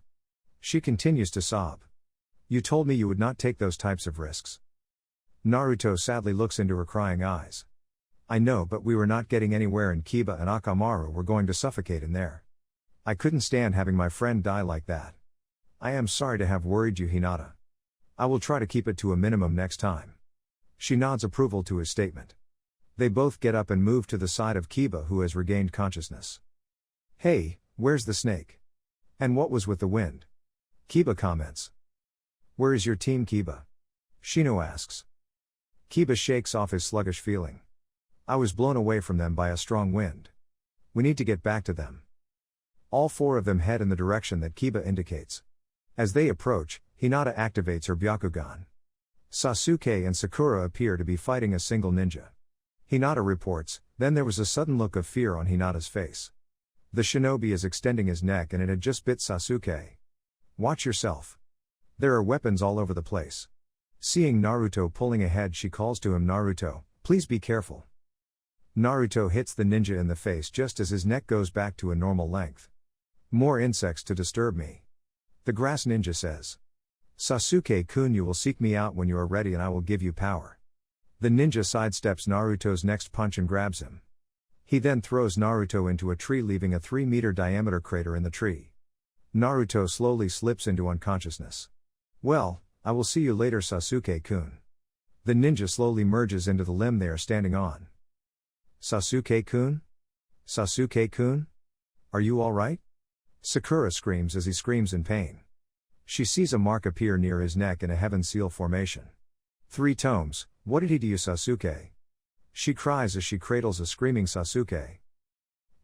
She continues to sob. You told me you would not take those types of risks. Naruto sadly looks into her crying eyes. I know, but we were not getting anywhere and Kiba and Akamaru were going to suffocate in there. I couldn't stand having my friend die like that. I am sorry to have worried you, Hinata. I will try to keep it to a minimum next time. She nods approval to his statement. They both get up and move to the side of Kiba, who has regained consciousness. Hey, where's the snake? And what was with the wind? Kiba comments. Where is your team, Kiba? Shino asks. Kiba shakes off his sluggish feeling. I was blown away from them by a strong wind. We need to get back to them. All four of them head in the direction that Kiba indicates. As they approach, Hinata activates her Byakugan. Sasuke and Sakura appear to be fighting a single ninja. Hinata reports, then there was a sudden look of fear on Hinata's face. The shinobi is extending his neck and it had just bit Sasuke. Watch yourself. There are weapons all over the place. Seeing Naruto pulling ahead, she calls to him, Naruto, please be careful. Naruto hits the ninja in the face just as his neck goes back to a normal length. More insects to disturb me. The grass ninja says. Sasuke-kun, you will seek me out when you are ready and I will give you power. The ninja sidesteps Naruto's next punch and grabs him. He then throws Naruto into a tree, leaving a 3-meter diameter crater in the tree. Naruto slowly slips into unconsciousness. Well, I will see you later, Sasuke-kun. The ninja slowly merges into the limb they are standing on. Sasuke-kun? Sasuke-kun? Are you alright? Sakura screams as he screams in pain. She sees a mark appear near his neck in a heaven seal formation. 3 tomes, what did he do, Sasuke? She cries as she cradles a screaming Sasuke.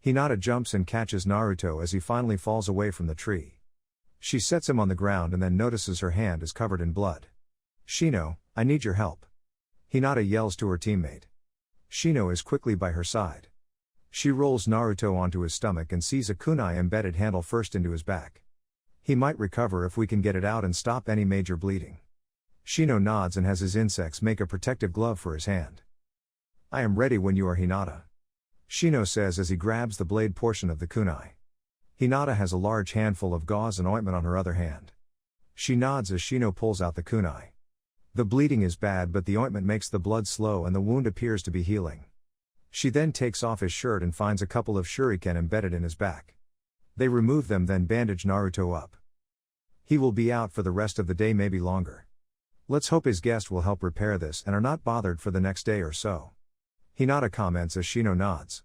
Hinata jumps and catches Naruto as he finally falls away from the tree. She sets him on the ground and then notices her hand is covered in blood. Shino, I need your help. Hinata yells to her teammate. Shino is quickly by her side. She rolls Naruto onto his stomach and sees a kunai embedded handle first into his back. He might recover if we can get it out and stop any major bleeding. Shino nods and has his insects make a protective glove for his hand. I am ready when you are, Hinata. Shino says as he grabs the blade portion of the kunai. Hinata has a large handful of gauze and ointment on her other hand. She nods as Shino pulls out the kunai. The bleeding is bad, but the ointment makes the blood slow and the wound appears to be healing. She then takes off his shirt and finds a couple of shuriken embedded in his back. They remove them, then bandage Naruto up. He will be out for the rest of the day, maybe longer. Let's hope his guest will help repair this and are not bothered for the next day or so. Hinata comments as Shino nods.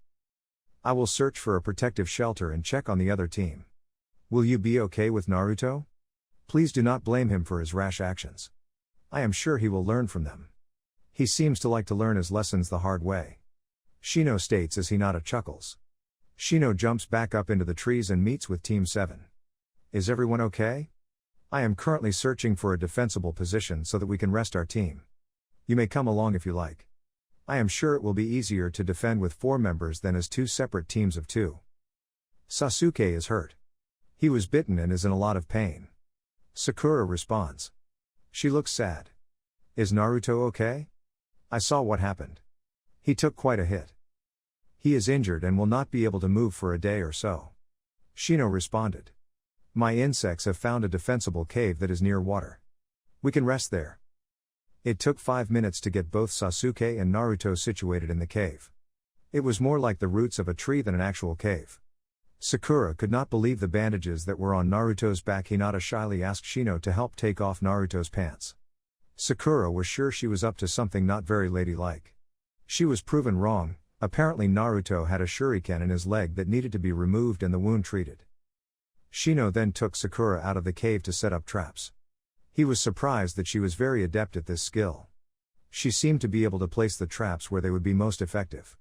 I will search for a protective shelter and check on the other team. Will you be okay with Naruto? Please do not blame him for his rash actions. I am sure he will learn from them. He seems to like to learn his lessons the hard way. Shino states as Hinata chuckles. Shino jumps back up into the trees and meets with Team 7. Is everyone okay? I am currently searching for a defensible position so that we can rest our team. You may come along if you like. I am sure it will be easier to defend with 4 members than as 2 separate teams of 2. Sasuke is hurt. He was bitten and is in a lot of pain. Sakura responds. She looks sad. Is Naruto okay? I saw what happened. He took quite a hit. He is injured and will not be able to move for a day or so. Shino responded. My insects have found a defensible cave that is near water. We can rest there. It took 5 minutes to get both Sasuke and Naruto situated in the cave. It was more like the roots of a tree than an actual cave. Sakura could not believe the bandages that were on Naruto's back. Hinata shyly asked Shino to help take off Naruto's pants. Sakura was sure she was up to something not very ladylike. She was proven wrong. Apparently Naruto had a shuriken in his leg that needed to be removed and the wound treated. Shino then took Sakura out of the cave to set up traps. He was surprised that she was very adept at this skill. She seemed to be able to place the traps where they would be most effective.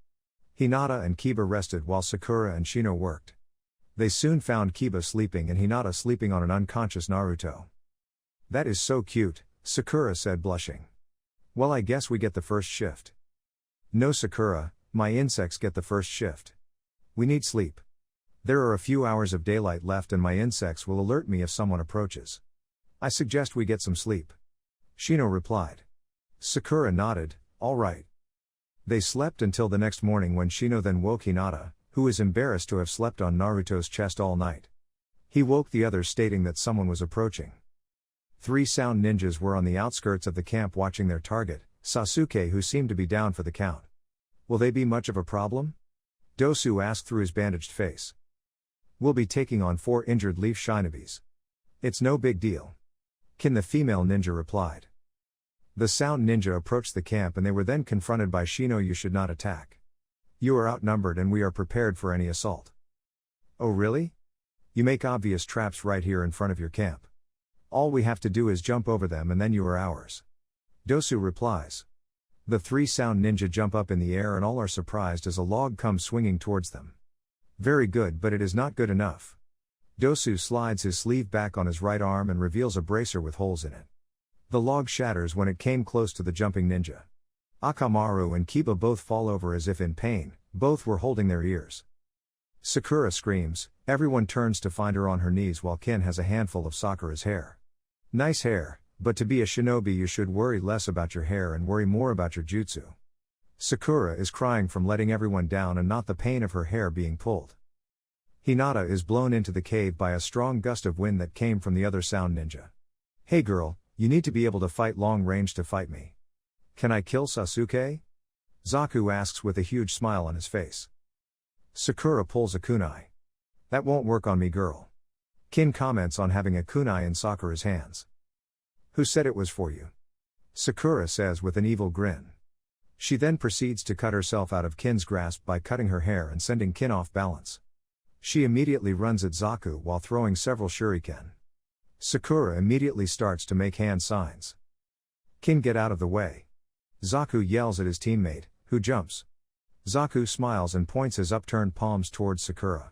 Hinata and Kiba rested while Sakura and Shino worked. They soon found Kiba sleeping and Hinata sleeping on an unconscious Naruto. That is so cute, Sakura said, blushing. Well, I guess we get the first shift. No, Sakura, my insects get the first shift. We need sleep. There are a few hours of daylight left and my insects will alert me if someone approaches. I suggest we get some sleep. Shino replied. Sakura nodded, all right. They slept until the next morning when Shino then woke Hinata, who is embarrassed to have slept on Naruto's chest all night. He woke the others stating that someone was approaching. 3 sound ninjas were on the outskirts of the camp watching their target, Sasuke, who seemed to be down for the count. Will they be much of a problem? Dosu asked through his bandaged face. We'll be taking on 4 injured leaf shinobis. It's no big deal. Kin, the female ninja, replied. The sound ninja approached the camp and they were then confronted by Shino. You should not attack. You are outnumbered and we are prepared for any assault. Oh really? You make obvious traps right here in front of your camp. All we have to do is jump over them and then you are ours. Dosu replies. The 3 sound ninja jump up in the air and all are surprised as a log comes swinging towards them. Very good, but it is not good enough. Dosu slides his sleeve back on his right arm and reveals a bracer with holes in it. The log shatters when it came close to the jumping ninja. Akamaru and Kiba both fall over as if in pain, both were holding their ears. Sakura screams, everyone turns to find her on her knees while Kin has a handful of Sakura's hair. Nice hair, but to be a shinobi you should worry less about your hair and worry more about your jutsu. Sakura is crying from letting everyone down and not the pain of her hair being pulled. Hinata is blown into the cave by a strong gust of wind that came from the other sound ninja. Hey girl, you need to be able to fight long range to fight me. Can I kill Sasuke? Zaku asks with a huge smile on his face. Sakura pulls a kunai. That won't work on me girl. Kin comments on having a kunai in Sakura's hands. Who said it was for you? Sakura says with an evil grin. She then proceeds to cut herself out of Kin's grasp by cutting her hair and sending Kin off balance. She immediately runs at Zaku while throwing several shuriken. Sakura immediately starts to make hand signs. Kin, get out of the way. Zaku yells at his teammate, who jumps. Zaku smiles and points his upturned palms towards Sakura.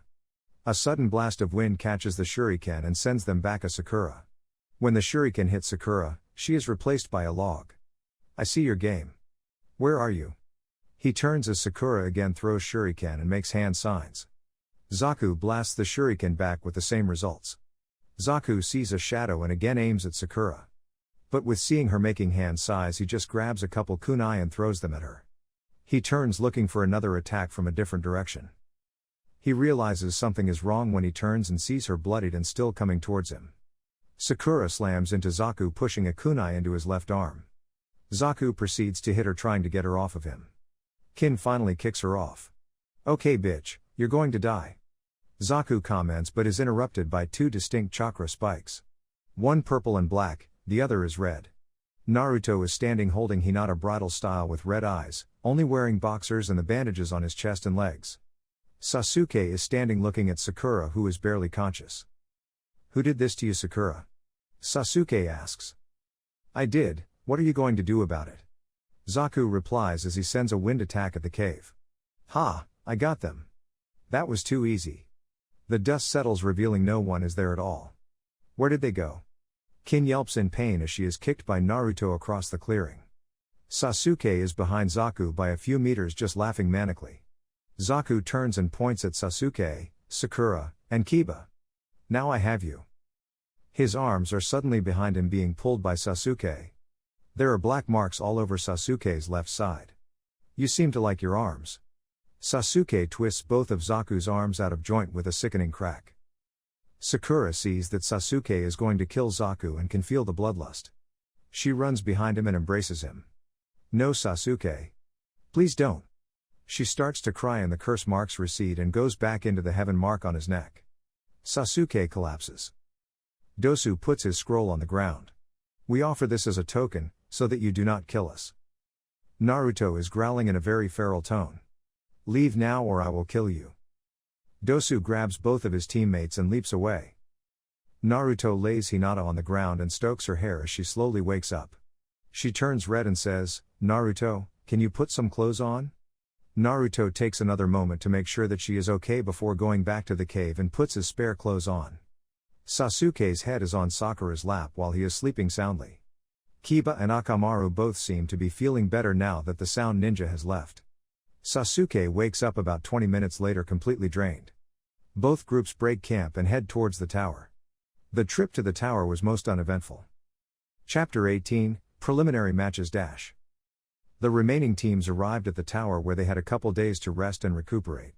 A sudden blast of wind catches the shuriken and sends them back at Sakura. When the shuriken hits Sakura, she is replaced by a log. I see your game. Where are you? He turns as Sakura again throws shuriken and makes hand signs. Zaku blasts the shuriken back with the same results. Zaku sees a shadow and again aims at Sakura. But with seeing her making hand signs, he just grabs a couple kunai and throws them at her. He turns looking for another attack from a different direction. He realizes something is wrong when he turns and sees her bloodied and still coming towards him. Sakura slams into Zaku, pushing a kunai into his left arm. Zaku proceeds to hit her, trying to get her off of him. Kin finally kicks her off. Okay bitch, you're going to die. Zaku comments but is interrupted by two distinct chakra spikes. One purple and black, the other is red. Naruto is standing holding Hinata bridal style with red eyes, only wearing boxers and the bandages on his chest and legs. Sasuke is standing looking at Sakura, who is barely conscious. Who did this to you, Sakura? Sasuke asks. I did, what are you going to do about it? Zaku replies as he sends a wind attack at the cave. Ha, I got them. That was too easy. The dust settles, revealing no one is there at all. Where did they go? Kin yelps in pain as she is kicked by Naruto across the clearing. Sasuke is behind Zaku by a few meters, just laughing manically. Zaku turns and points at Sasuke, Sakura, and Kiba. Now I have you. His arms are suddenly behind him, being pulled by Sasuke. There are black marks all over Sasuke's left side. You seem to like your arms. Sasuke twists both of Zaku's arms out of joint with a sickening crack. Sakura sees that Sasuke is going to kill Zaku and can feel the bloodlust. She runs behind him and embraces him. No, Sasuke. Please don't. She starts to cry and the curse marks recede and goes back into the heaven mark on his neck. Sasuke collapses. Dosu puts his scroll on the ground. We offer this as a token, so that you do not kill us. Naruto is growling in a very feral tone. Leave now or I will kill you. Dosu grabs both of his teammates and leaps away. Naruto lays Hinata on the ground and strokes her hair as she slowly wakes up. She turns red and says, Naruto, can you put some clothes on? Naruto takes another moment to make sure that she is okay before going back to the cave and puts his spare clothes on. Sasuke's head is on Sakura's lap while he is sleeping soundly. Kiba and Akamaru both seem to be feeling better now that the sound ninja has left. Sasuke wakes up about 20 minutes later completely drained. Both groups break camp and head towards the tower. The trip to the tower was most uneventful. Chapter 18, Preliminary Matches Dash. The remaining teams arrived at the tower where they had a couple days to rest and recuperate.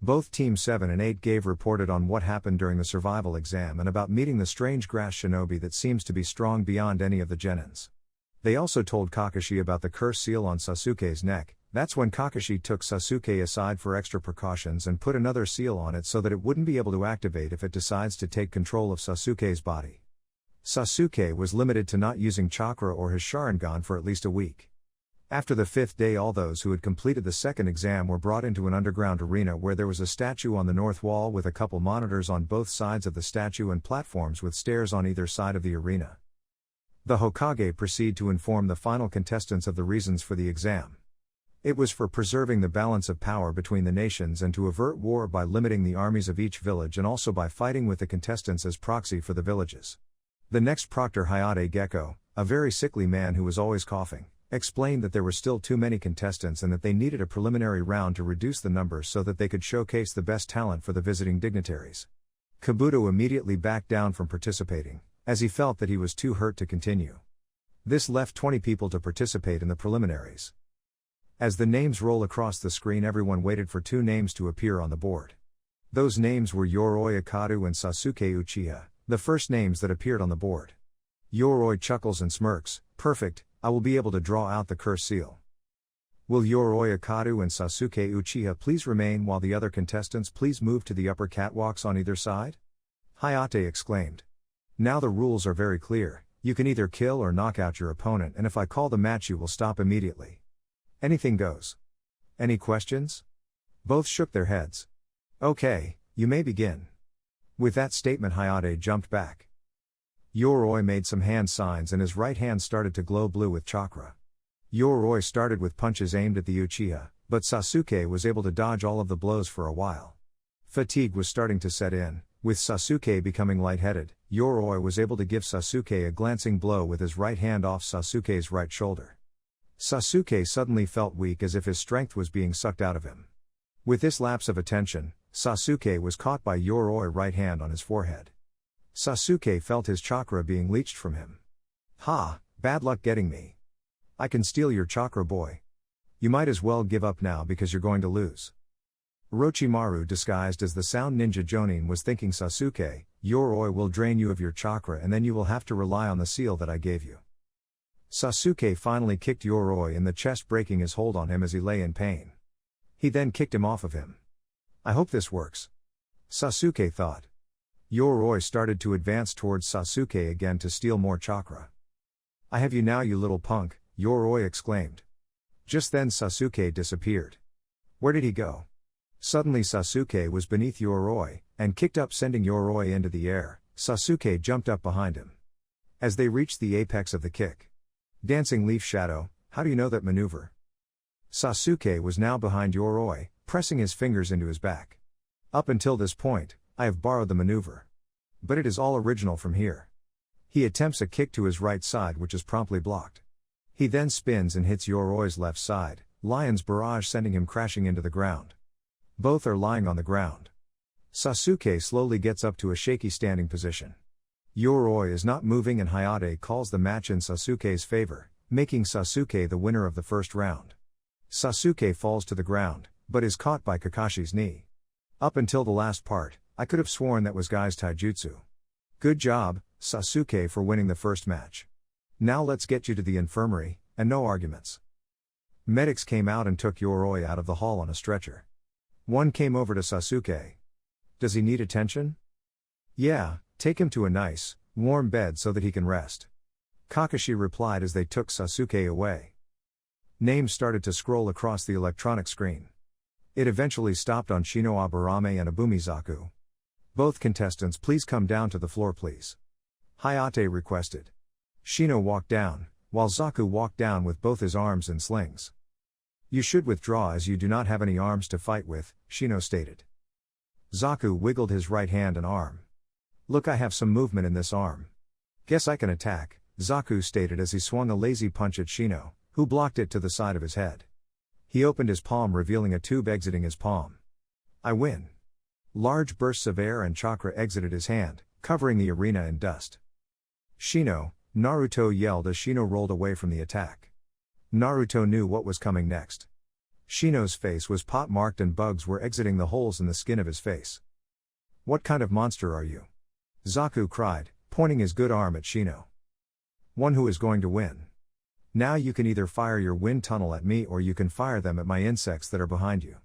Both Team 7 and 8 reported on what happened during the survival exam and about meeting the strange grass shinobi that seems to be strong beyond any of the genins. They also told Kakashi about the curse seal on Sasuke's neck. That's when Kakashi took Sasuke aside for extra precautions and put another seal on it so that it wouldn't be able to activate if it decides to take control of Sasuke's body. Sasuke was limited to not using chakra or his Sharingan for at least a week. After the 5th day, all those who had completed the second exam were brought into an underground arena where there was a statue on the north wall with a couple monitors on both sides of the statue and platforms with stairs on either side of the arena. The Hokage proceeded to inform the final contestants of the reasons for the exam. It was for preserving the balance of power between the nations and to avert war by limiting the armies of each village and also by fighting with the contestants as proxy for the villages. The next proctor, Hayate Gecko, a very sickly man who was always coughing, explained that there were still too many contestants and that they needed a preliminary round to reduce the numbers so that they could showcase the best talent for the visiting dignitaries. Kabuto immediately backed down from participating, as he felt that he was too hurt to continue. This left 20 people to participate in the preliminaries. As the names roll across the screen, everyone waited for 2 names to appear on the board. Those names were Yoroi Akadu and Sasuke Uchiha, the first names that appeared on the board. Yoroi chuckles and smirks. Perfect, I will be able to draw out the curse seal. Will Yoroi Akadu and Sasuke Uchiha please remain while the other contestants please move to the upper catwalks on either side? Hayate exclaimed. Now the rules are very clear, you can either kill or knock out your opponent, and if I call the match you will stop immediately. Anything goes. Any questions? Both shook their heads. Okay, you may begin. With that statement Hayate jumped back. Yoroi made some hand signs and his right hand started to glow blue with chakra. Yoroi started with punches aimed at the Uchiha, but Sasuke was able to dodge all of the blows for a while. Fatigue was starting to set in, with Sasuke becoming lightheaded. Yoroi was able to give Sasuke a glancing blow with his right hand off Sasuke's right shoulder. Sasuke suddenly felt weak as if his strength was being sucked out of him. With this lapse of attention, Sasuke was caught by Yoroi right hand on his forehead. Sasuke felt his chakra being leached from him. Ha, bad luck getting me. I can steal your chakra, boy. You might as well give up now because you're going to lose. Orochimaru disguised as the sound ninja Jonin was thinking Sasuke, Yoroi will drain you of your chakra and then you will have to rely on the seal that I gave you. Sasuke finally kicked Yoroi in the chest, breaking his hold on him as he lay in pain. He then kicked him off of him. I hope this works. Sasuke thought. Yoroi started to advance towards Sasuke again to steal more chakra. I have you now, you little punk, Yoroi exclaimed. Just then Sasuke disappeared. Where did he go? Suddenly Sasuke was beneath Yoroi, and kicked up, sending Yoroi into the air. Sasuke jumped up behind him. As they reached the apex of the kick. Dancing leaf shadow, how do you know that maneuver? Sasuke was now behind Yoroi, pressing his fingers into his back. Up until this point, I have borrowed the maneuver. But it is all original from here. He attempts a kick to his right side which is promptly blocked. He then spins and hits Yoroi's left side, Lion's Barrage, sending him crashing into the ground. Both are lying on the ground. Sasuke slowly gets up to a shaky standing position. Yoroi is not moving and Hayate calls the match in Sasuke's favor, making Sasuke the winner of the first round. Sasuke falls to the ground, but is caught by Kakashi's knee. Up until the last part, I could have sworn that was Guy's taijutsu. Good job, Sasuke, for winning the first match. Now let's get you to the infirmary, and no arguments. Medics came out and took Yoroi out of the hall on a stretcher. One came over to Sasuke. Does he need attention? Yeah, take him to a nice, warm bed so that he can rest. Kakashi replied as they took Sasuke away. Names started to scroll across the electronic screen. It eventually stopped on Shino Aburame and Abumizaku. Both contestants, please come down to the floor, please. Hayate requested. Shino walked down, while Zaku walked down with both his arms in slings. You should withdraw as you do not have any arms to fight with, Shino stated. Zaku wiggled his right hand and arm. Look, I have some movement in this arm. Guess I can attack, Zaku stated as he swung a lazy punch at Shino, who blocked it to the side of his head. He opened his palm, revealing a tube exiting his palm. I win. Large bursts of air and chakra exited his hand, covering the arena in dust. Shino, Naruto yelled as Shino rolled away from the attack. Naruto knew what was coming next. Shino's face was pot-marked and bugs were exiting the holes in the skin of his face. What kind of monster are you? Zaku cried, pointing his good arm at Shino. One who is going to win. Now you can either fire your wind tunnel at me or you can fire them at my insects that are behind you.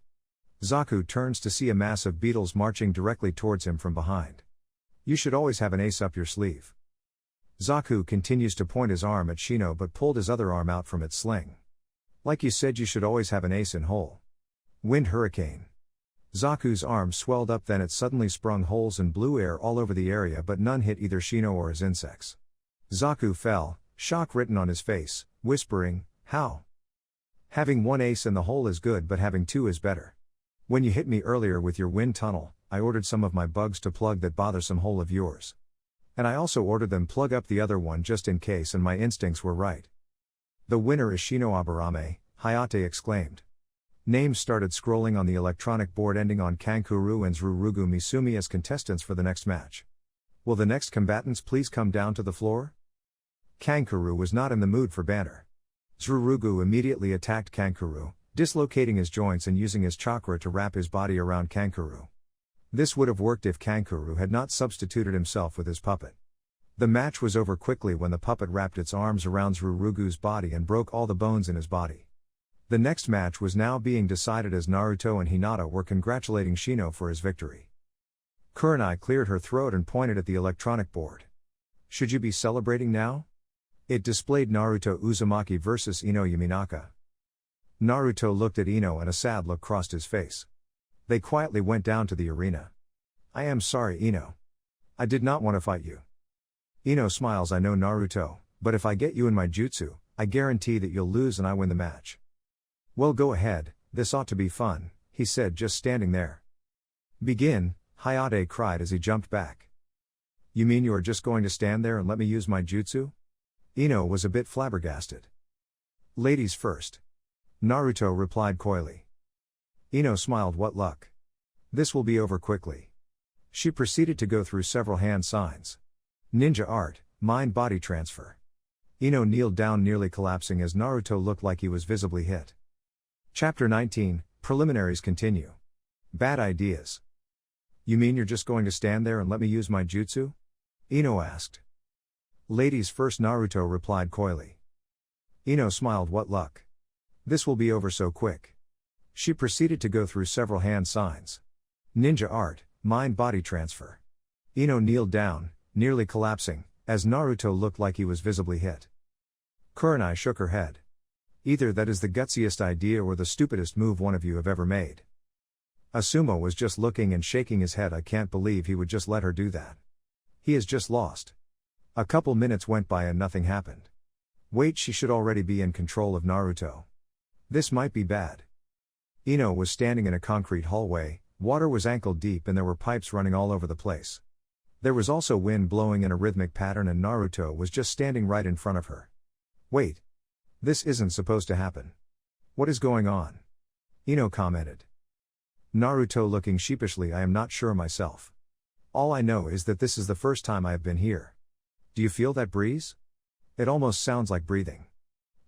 Zaku turns to see a mass of beetles marching directly towards him from behind. You should always have an ace up your sleeve. Zaku continues to point his arm at Shino but pulled his other arm out from its sling. Like you said, you should always have an ace in hole. Wind hurricane. Zaku's arm swelled up, then it suddenly sprung holes and blew air all over the area, but none hit either Shino or his insects. Zaku fell, shock written on his face, whispering, how? Having one ace in the hole is good, but having two is better. When you hit me earlier with your wind tunnel, I ordered some of my bugs to plug that bothersome hole of yours. And I also ordered them plug up the other one just in case, and my instincts were right. The winner is Shino Aburame, Hayate exclaimed. Names started scrolling on the electronic board ending on Kankuru and Zurugu Misumi as contestants for the next match. Will the next combatants please come down to the floor? Kankuru was not in the mood for banter. Zurugu immediately attacked Kankuru, dislocating his joints and using his chakra to wrap his body around Kankuru. This would have worked if Kankuru had not substituted himself with his puppet. The match was over quickly when the puppet wrapped its arms around Zurugu's body and broke all the bones in his body. The next match was now being decided as Naruto and Hinata were congratulating Shino for his victory. Kurenai cleared her throat and pointed at the electronic board. Should you be celebrating now? It displayed Naruto Uzumaki vs Ino Yaminaka. Naruto looked at Ino and a sad look crossed his face. They quietly went down to the arena. I am sorry, Ino. I did not want to fight you. Ino smiles. I know, Naruto, but if I get you in my jutsu, I guarantee that you'll lose and I win the match. Well, go ahead, this ought to be fun, he said, just standing there. Begin, Hayate cried as he jumped back. You mean you are just going to stand there and let me use my jutsu? Ino was a bit flabbergasted. Ladies first. Naruto replied coyly. Ino smiled. What luck. This will be over quickly. She proceeded to go through several hand signs. Ninja art, mind-body transfer. Ino kneeled down, nearly collapsing as Naruto looked like he was visibly hit. Chapter 19, Preliminaries continue. Bad ideas. You mean you're just going to stand there and let me use my jutsu? Ino asked. Ladies first, Naruto replied coyly. Ino smiled. What luck. This will be over so quick. She proceeded to go through several hand signs. Ninja art, mind-body transfer. Ino kneeled down, nearly collapsing, as Naruto looked like he was visibly hit. Kurenai shook her head. Either that is the gutsiest idea or the stupidest move one of you have ever made. Asuma was just looking and shaking his head. I can't believe he would just let her do that. He is just lost. A couple minutes went by and nothing happened. Wait, she should already be in control of Naruto. This might be bad. Ino was standing in a concrete hallway, water was ankle deep and there were pipes running all over the place. There was also wind blowing in a rhythmic pattern and Naruto was just standing right in front of her. Wait. This isn't supposed to happen. What is going on? Ino commented. Naruto looking sheepishly. I am not sure myself. All I know is that this is the first time I have been here. Do you feel that breeze? It almost sounds like breathing.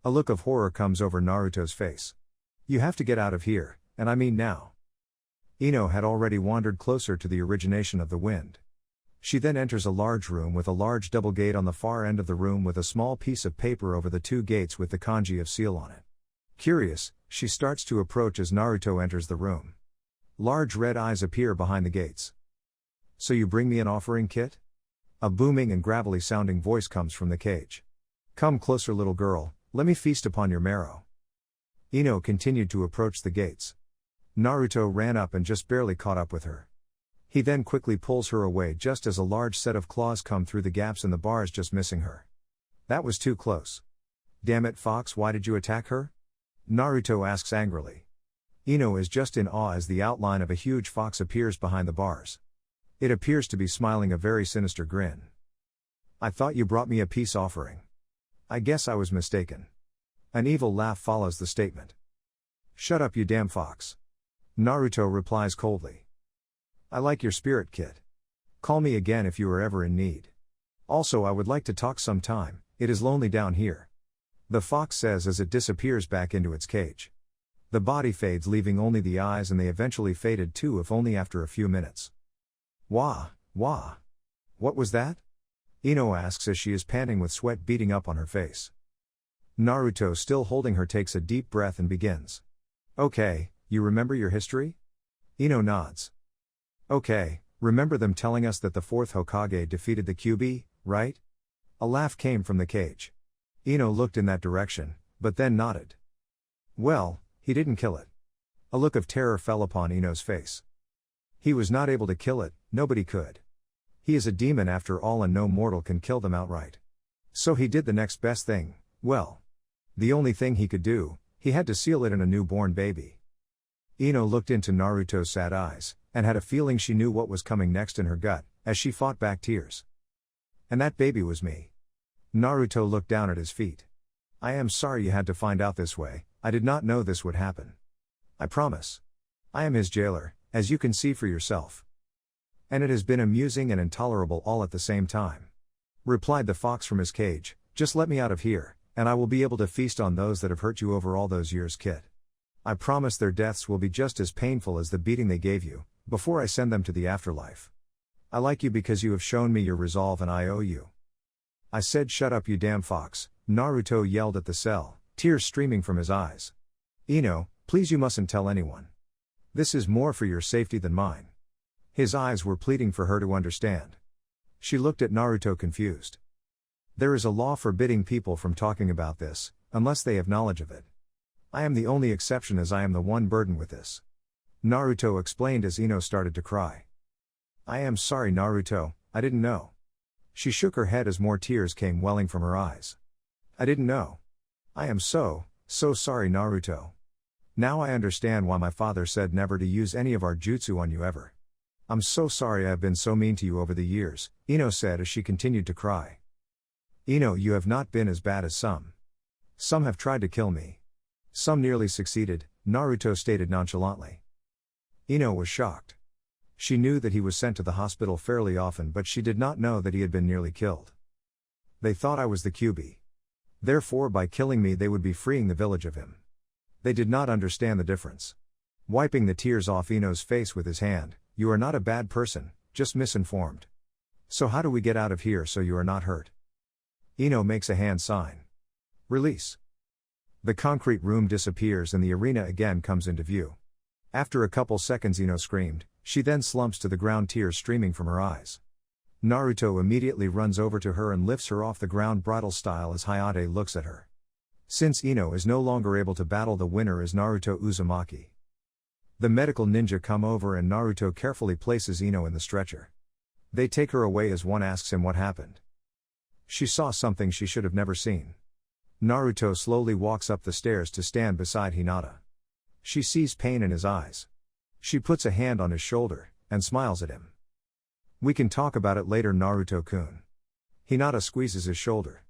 A look of horror comes over Naruto's face. You have to get out of here, and I mean now. Ino had already wandered closer to the origination of the wind. She then enters a large room with a large double gate on the far end of the room with a small piece of paper over the two gates with the kanji of seal on it. Curious, she starts to approach as Naruto enters the room. Large red eyes appear behind the gates. So you bring me an offering kit? A booming and gravelly sounding voice comes from the cage. Come closer, little girl, let me feast upon your marrow. Ino continued to approach the gates. Naruto ran up and just barely caught up with her. He then quickly pulls her away just as a large set of claws come through the gaps in the bars, just missing her. That was too close. Damn it, Fox, why did you attack her? Naruto asks angrily. Ino is just in awe as the outline of a huge fox appears behind the bars. It appears to be smiling a very sinister grin. I thought you brought me a peace offering. I guess I was mistaken. An evil laugh follows the statement. Shut up, you damn fox. Naruto replies coldly. I like your spirit, kid. Call me again if you are ever in need. Also, I would like to talk sometime, it is lonely down here. The fox says as it disappears back into its cage. The body fades, leaving only the eyes, and they eventually faded too, if only after a few minutes. Wah, wah. What was that? Ino asks as she is panting with sweat beating up on her face. Naruto, still holding her, takes a deep breath and begins. Okay, you remember your history? Ino nods. Okay, remember them telling us that the fourth Hokage defeated the Kyuubi, right? A laugh came from the cage. Ino looked in that direction, but then nodded. Well, he didn't kill it. A look of terror fell upon Ino's face. He was not able to kill it, nobody could. He is a demon after all and no mortal can kill them outright. So he did the next best thing, well. The only thing he could do, he had to seal it in a newborn baby. Ino looked into Naruto's sad eyes, and had a feeling she knew what was coming next in her gut, as she fought back tears. And that baby was me. Naruto looked down at his feet. I am sorry you had to find out this way, I did not know this would happen. I promise. I am his jailer, as you can see for yourself. And it has been amusing and intolerable all at the same time. Replied the fox from his cage, just let me out of here, and I will be able to feast on those that have hurt you over all those years, kid. I promise their deaths will be just as painful as the beating they gave you, before I send them to the afterlife. I like you because you have shown me your resolve and I owe you. I said shut up you damn fox, Naruto yelled at the cell, tears streaming from his eyes. Ino, please you mustn't tell anyone. This is more for your safety than mine. His eyes were pleading for her to understand. She looked at Naruto confused. There is a law forbidding people from talking about this, unless they have knowledge of it. I am the only exception as I am the one burdened with this. Naruto explained as Ino started to cry. I am sorry Naruto, I didn't know. She shook her head as more tears came welling from her eyes. I didn't know. I am so sorry Naruto. Now I understand why my father said never to use any of our jutsu on you ever. I'm so sorry I have been so mean to you over the years, Ino said as she continued to cry. Ino, you have not been as bad as some. Some have tried to kill me. Some nearly succeeded, Naruto stated nonchalantly. Ino was shocked. She knew that he was sent to the hospital fairly often, but she did not know that he had been nearly killed. They thought I was the QB. Therefore by killing me they would be freeing the village of him. They did not understand the difference. Wiping the tears off Ino's face with his hand, you are not a bad person, just misinformed. So how do we get out of here so you are not hurt? Ino makes a hand sign. Release. The concrete room disappears and the arena again comes into view. After a couple seconds Ino screamed, she then slumps to the ground, tears streaming from her eyes. Naruto immediately runs over to her and lifts her off the ground bridal style as Hayate looks at her. Since Ino is no longer able to battle, the winner is Naruto Uzumaki. The medical ninja come over and Naruto carefully places Ino in the stretcher. They take her away as one asks him what happened. She saw something she should have never seen. Naruto slowly walks up the stairs to stand beside Hinata. She sees pain in his eyes. She puts a hand on his shoulder, and smiles at him. We can talk about it later Naruto-kun. Hinata squeezes his shoulder.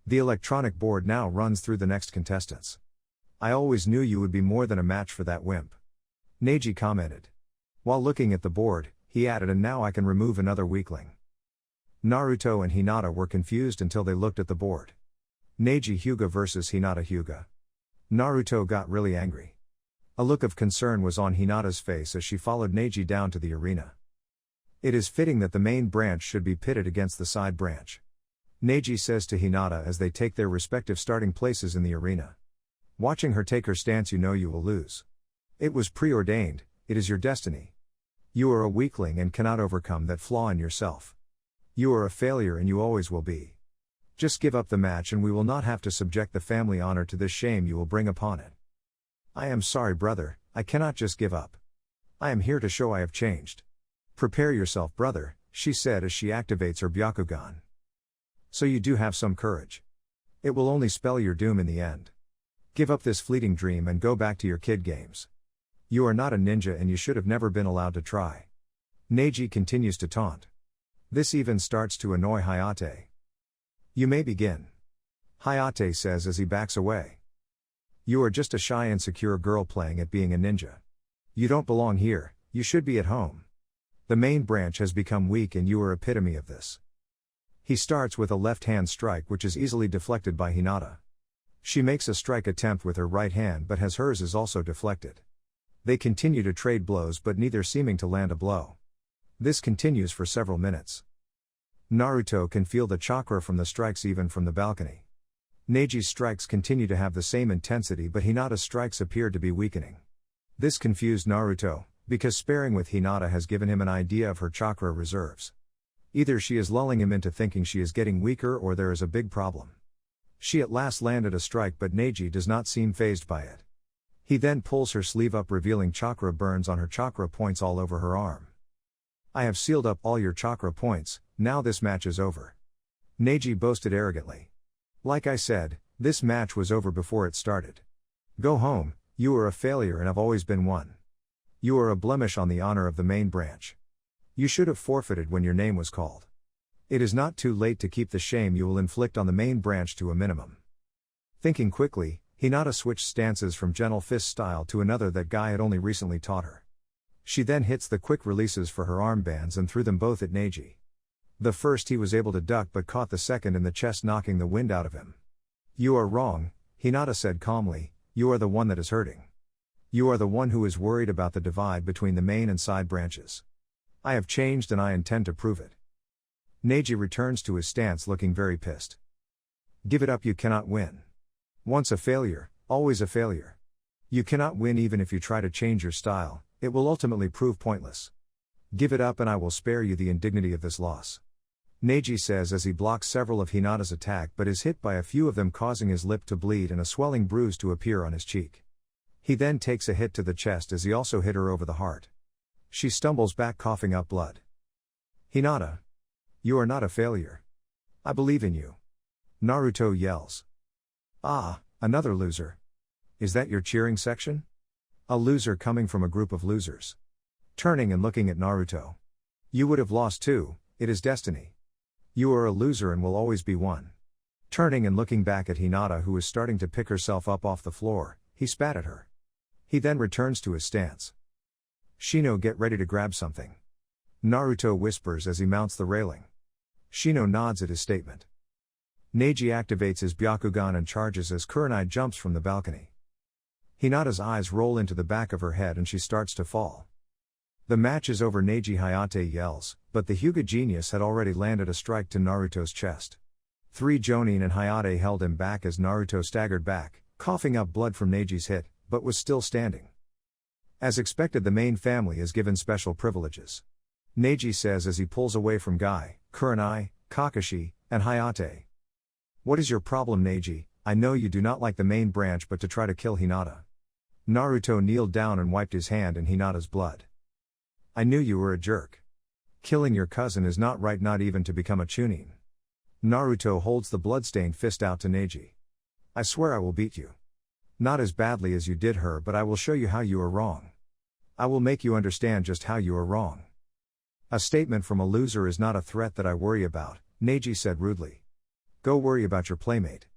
The electronic board now runs through the next contestants. I always knew you would be more than a match for that wimp. Neji commented. While looking at the board, he added, and now I can remove another weakling. Naruto and Hinata were confused until they looked at the board. Neji Hyuga versus Hinata Hyuga. Naruto got really angry. A look of concern was on Hinata's face as she followed Neji down to the arena. It is fitting that the main branch should be pitted against the side branch. Neji says to Hinata as they take their respective starting places in the arena. Watching her take her stance, you know you will lose. It was preordained, it is your destiny. You are a weakling and cannot overcome that flaw in yourself. You are a failure and you always will be. Just give up the match and we will not have to subject the family honor to this shame you will bring upon it. I am sorry brother, I cannot just give up. I am here to show I have changed. Prepare yourself brother, she said as she activates her Byakugan. So you do have some courage. It will only spell your doom in the end. Give up this fleeting dream and go back to your kid games. You are not a ninja and you should have never been allowed to try. Neji continues to taunt. This even starts to annoy Hayate. You may begin. Hayate says as he backs away. You are just a shy, insecure girl playing at being a ninja. You don't belong here, you should be at home. The main branch has become weak and you are epitome of this. He starts with a left-hand strike which is easily deflected by Hinata. She makes a strike attempt with her right hand but has hers is also deflected. They continue to trade blows but neither seeming to land a blow. This continues for several minutes. Naruto can feel the chakra from the strikes even from the balcony. Neji's strikes continue to have the same intensity but Hinata's strikes appeared to be weakening. This confused Naruto, because sparring with Hinata has given him an idea of her chakra reserves. Either she is lulling him into thinking she is getting weaker or there is a big problem. She at last landed a strike but Neji does not seem fazed by it. He then pulls her sleeve up revealing chakra burns on her chakra points all over her arm. I have sealed up all your chakra points, now this match is over. Neji boasted arrogantly. Like I said, this match was over before it started. Go home, you are a failure and have always been one. You are a blemish on the honor of the main branch. You should have forfeited when your name was called. It is not too late to keep the shame you will inflict on the main branch to a minimum. Thinking quickly, Hinata switched stances from gentle fist style to another that Guy had only recently taught her. She then hits the quick releases for her armbands and threw them both at Neji. The first he was able to duck but caught the second in the chest, knocking the wind out of him. "You are wrong," Hinata said calmly, "you are the one that is hurting. You are the one who is worried about the divide between the main and side branches. I have changed and I intend to prove it." Neji returns to his stance looking very pissed. "Give it up, you cannot win. Once a failure, always a failure. You cannot win even if you try to change your style, it will ultimately prove pointless. Give it up and I will spare you the indignity of this loss," Neji says as he blocks several of Hinata's attack but is hit by a few of them, causing his lip to bleed and a swelling bruise to appear on his cheek. He then takes a hit to the chest as he also hit her over the heart. She stumbles back, coughing up blood. "Hinata! You are not a failure. I believe in you," Naruto yells. "Ah, another loser. Is that your cheering section?" A loser coming from a group of losers. Turning and looking at Naruto. "You would have lost too, it is destiny. You are a loser and will always be one." Turning and looking back at Hinata, who is starting to pick herself up off the floor, he spat at her. He then returns to his stance. "Shino, get ready to grab something," Naruto whispers as he mounts the railing. Shino nods at his statement. Neji activates his Byakugan and charges as Kurenai jumps from the balcony. Hinata's eyes roll into the back of her head and she starts to fall. The match is over, Neji Hayate yells, but the Hyuga genius had already landed a strike to Naruto's chest. 3 Jonin and Hayate held him back as Naruto staggered back, coughing up blood from Neji's hit, but was still standing. As expected, the main family is given special privileges, Neji says as he pulls away from Guy, Kurenai, Kakashi, and Hayate. "What is your problem, Neji? I know you do not like the main branch but to try to kill Hinata." Naruto kneeled down and wiped his hand in Hinata's blood. "I knew you were a jerk. Killing your cousin is not right, not even to become a Chunin." Naruto holds the bloodstained fist out to Neji. "I swear I will beat you. Not as badly as you did her, but I will show you how you are wrong. I will make you understand just how you are wrong." "A statement from a loser is not a threat that I worry about," Neji said rudely. "Go worry about your playmate.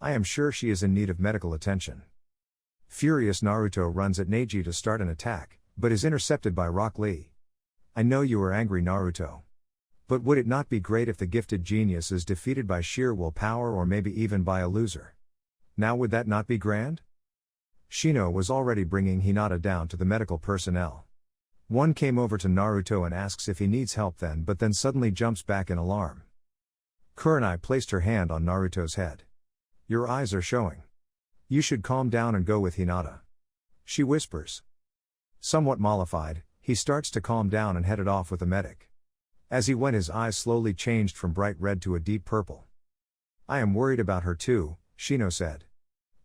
I am sure she is in need of medical attention." Furious, Naruto runs at Neji to start an attack, but is intercepted by Rock Lee. "I know you are angry, Naruto. But would it not be great if the gifted genius is defeated by sheer willpower or maybe even by a loser? Now would that not be grand?" Shino was already bringing Hinata down to the medical personnel. One came over to Naruto and asks if he needs help but then suddenly jumps back in alarm. Kurenai placed her hand on Naruto's head. "Your eyes are showing. You should calm down and go with Hinata," she whispers. Somewhat mollified, he starts to calm down and headed off with the medic. As he went, his eyes slowly changed from bright red to a deep purple. "I am worried about her too," Shino said.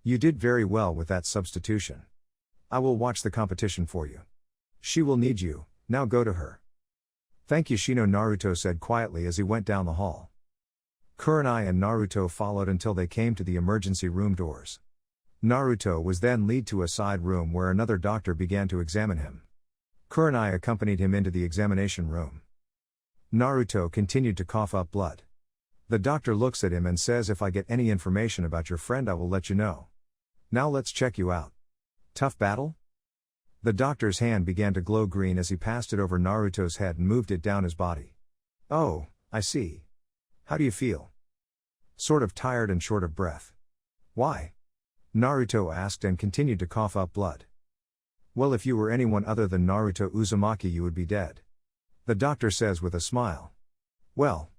"You did very well with that substitution. I will watch the competition for you. She will need you, now go to her." "Thank you, Shino," Naruto said quietly as he went down the hall. Kurenai and Naruto followed until they came to the emergency room doors. Naruto was then led to a side room where another doctor began to examine him. Kurenai accompanied him into the examination room. Naruto continued to cough up blood. The doctor looks at him and says, "If I get any information about your friend I will let you know. Now let's check you out. Tough battle?" The doctor's hand began to glow green as he passed it over Naruto's head and moved it down his body. "Oh, I see. How do you feel?" "Sort of tired and short of breath." "Why?" Naruto asked and continued to cough up blood. "Well, if you were anyone other than Naruto Uzumaki you would be dead," the doctor says with a smile. "Well,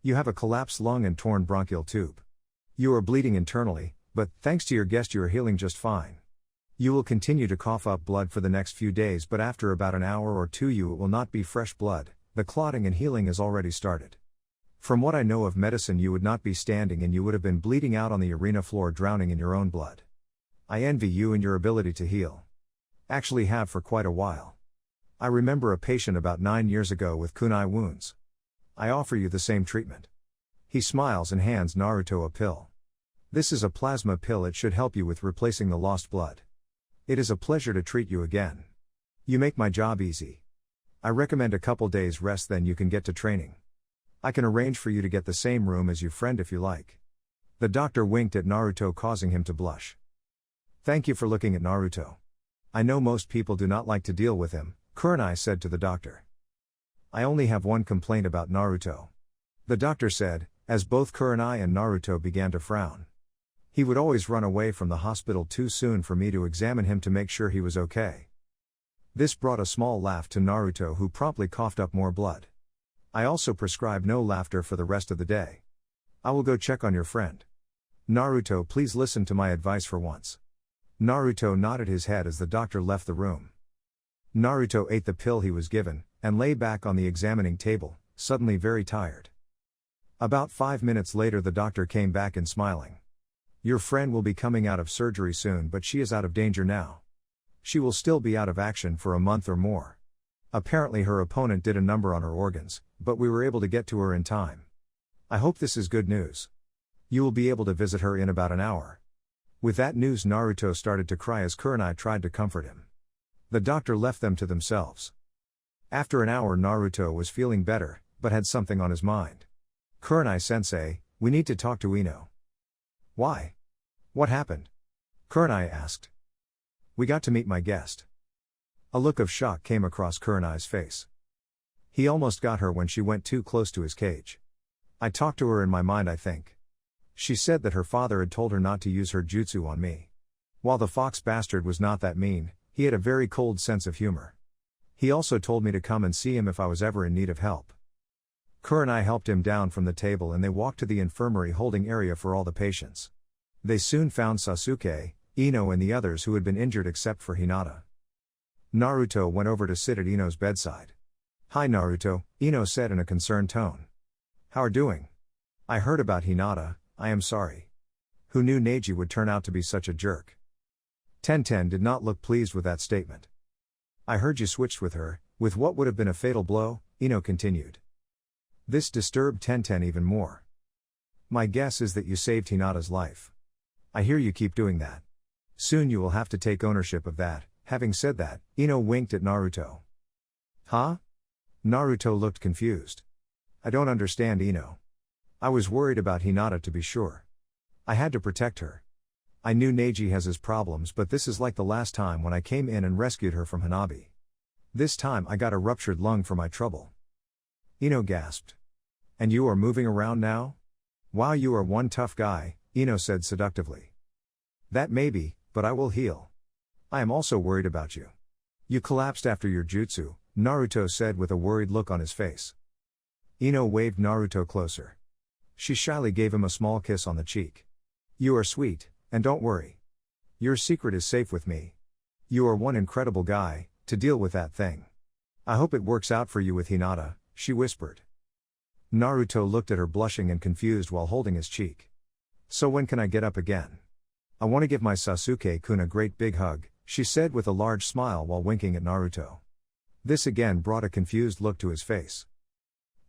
you have a collapsed lung and torn bronchial tube. You are bleeding internally, but thanks to your guest you are healing just fine. You will continue to cough up blood for the next few days, but after about an hour or two it will not be fresh blood, the clotting and healing has already started. From what I know of medicine you would not be standing and you would have been bleeding out on the arena floor drowning in your own blood. I envy you and your ability to heal. Actually have for quite a while. I remember a patient about 9 years ago with kunai wounds. I offer you the same treatment." He smiles and hands Naruto a pill. "This is a plasma pill, it should help you with replacing the lost blood. It is a pleasure to treat you again. You make my job easy. I recommend a couple days rest, then you can get to training. I can arrange for you to get the same room as your friend if you like." The doctor winked at Naruto, causing him to blush. Thank you for looking at Naruto. I know most people do not like to deal with him, Kurenai said to the doctor. I only have one complaint about Naruto. The doctor said, as both Kurenai and Naruto began to frown. He would always run away from the hospital too soon for me to examine him to make sure he was okay. This brought a small laugh to Naruto, who promptly coughed up more blood. I also prescribe no laughter for the rest of the day. I will go check on your friend. Naruto, please listen to my advice for once. Naruto nodded his head as the doctor left the room. Naruto ate the pill he was given, and lay back on the examining table, suddenly very tired. About 5 minutes later the doctor came back and smiling. Your friend will be coming out of surgery soon, but she is out of danger now. She will still be out of action for a month or more. Apparently her opponent did a number on her organs, but we were able to get to her in time. I hope this is good news. You will be able to visit her in about an hour. With that news, Naruto started to cry as Kurenai tried to comfort him. The doctor left them to themselves. After an hour Naruto was feeling better, but had something on his mind. Kurenai-sensei, we need to talk to Ino. Why? What happened? Kurenai asked. We got to meet my guest. A look of shock came across Kurenai's face. He almost got her when she went too close to his cage. I talked to her in my mind, I think. She said that her father had told her not to use her jutsu on me. While the fox bastard was not that mean, he had a very cold sense of humor. He also told me to come and see him if I was ever in need of help. Kurenai helped him down from the table and they walked to the infirmary holding area for all the patients. They soon found Sasuke, Ino and the others who had been injured except for Hinata. Naruto went over to sit at Ino's bedside. Hi Naruto, Ino said in a concerned tone. How are you doing? I heard about Hinata, I am sorry. Who knew Neji would turn out to be such a jerk? Tenten did not look pleased with that statement. I heard you switched with her, with what would have been a fatal blow, Ino continued. This disturbed Tenten even more. My guess is that you saved Hinata's life. I hear you keep doing that. Soon you will have to take ownership of that. Having said that, Ino winked at Naruto. Huh? Naruto looked confused. I don't understand, Ino. I was worried about Hinata, to be sure. I had to protect her. I knew Neji has his problems, but this is like the last time when I came in and rescued her from Hanabi. This time I got a ruptured lung for my trouble. Ino gasped. And you are moving around now? Wow, you are one tough guy, Ino said seductively. That may be, but I will heal. I am also worried about you. You collapsed after your jutsu, Naruto said with a worried look on his face. Ino waved Naruto closer. She shyly gave him a small kiss on the cheek. You are sweet, and don't worry. Your secret is safe with me. You are one incredible guy, to deal with that thing. I hope it works out for you with Hinata, she whispered. Naruto looked at her blushing and confused while holding his cheek. So when can I get up again? I want to give my Sasuke-kun a great big hug, she said with a large smile while winking at Naruto. This again brought a confused look to his face.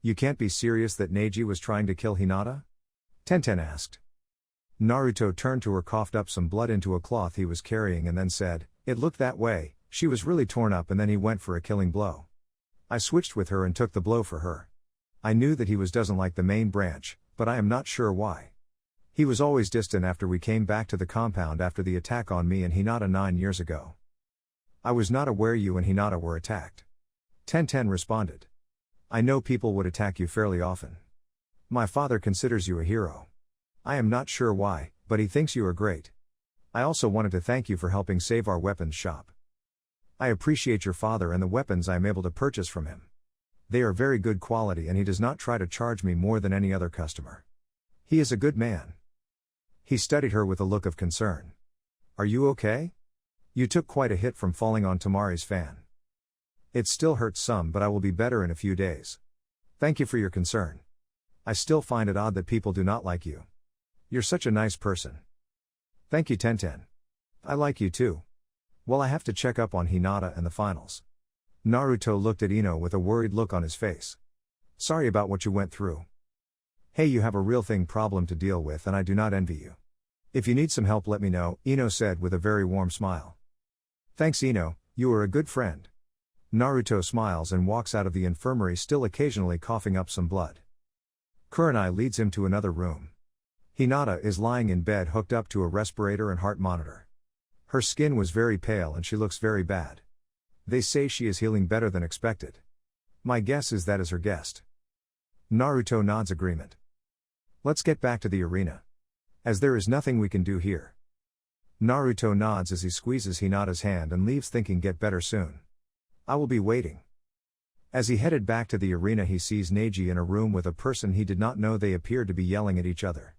You can't be serious that Neji was trying to kill Hinata? Tenten asked. Naruto turned to her, coughed up some blood into a cloth he was carrying and then said, it looked that way, she was really torn up and then he went for a killing blow. I switched with her and took the blow for her. I knew that he doesn't like the main branch, but I am not sure why. He was always distant after we came back to the compound after the attack on me and Hinata 9 years ago. I was not aware you and Hinata were attacked. Tenten responded. I know people would attack you fairly often. My father considers you a hero. I am not sure why, but he thinks you are great. I also wanted to thank you for helping save our weapons shop. I appreciate your father and the weapons I am able to purchase from him. They are very good quality and he does not try to charge me more than any other customer. He is a good man. He studied her with a look of concern. Are you okay? You took quite a hit from falling on Tamari's fan. It still hurts some, but I will be better in a few days. Thank you for your concern. I still find it odd that people do not like you. You're such a nice person. Thank you, Tenten. I like you too. Well, I have to check up on Hinata and the finals. Naruto looked at Ino with a worried look on his face. Sorry about what you went through. Hey, you have a real thing problem to deal with and I do not envy you. If you need some help, let me know, Ino said with a very warm smile. Thanks, Ino, you are a good friend. Naruto smiles and walks out of the infirmary, still occasionally coughing up some blood. Kurenai leads him to another room. Hinata is lying in bed hooked up to a respirator and heart monitor. Her skin was very pale and she looks very bad. They say she is healing better than expected. My guess is that is her guest. Naruto nods agreement. Let's get back to the arena. As there is nothing we can do here. Naruto nods as he squeezes Hinata's hand and leaves thinking get better soon. I will be waiting. As he headed back to the arena he sees Neji in a room with a person he did not know. They appeared to be yelling at each other.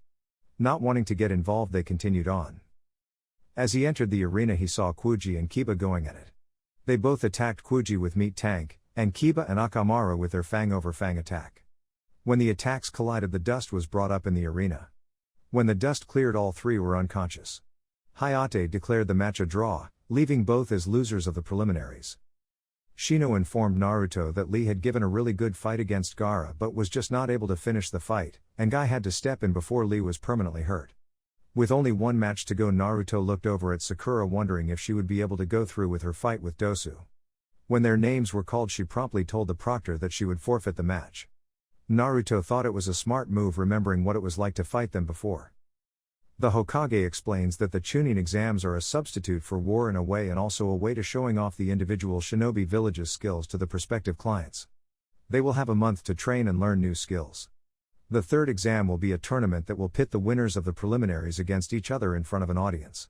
Not wanting to get involved they continued on. As he entered the arena he saw Kuji and Kiba going at it. They both attacked Kuji with Meat Tank, and Kiba and Akamaru with their Fang over Fang attack. When the attacks collided the dust was brought up in the arena. When the dust cleared all three were unconscious. Hayate declared the match a draw, leaving both as losers of the preliminaries. Shino informed Naruto that Lee had given a really good fight against Gaara but was just not able to finish the fight, and Guy had to step in before Lee was permanently hurt. With only one match to go Naruto looked over at Sakura wondering if she would be able to go through with her fight with Dosu. When their names were called she promptly told the proctor that she would forfeit the match. Naruto thought it was a smart move remembering what it was like to fight them before. The Hokage explains that the Chunin exams are a substitute for war in a way and also a way to showing off the individual shinobi village's skills to the prospective clients. They will have a month to train and learn new skills. The third exam will be a tournament that will pit the winners of the preliminaries against each other in front of an audience.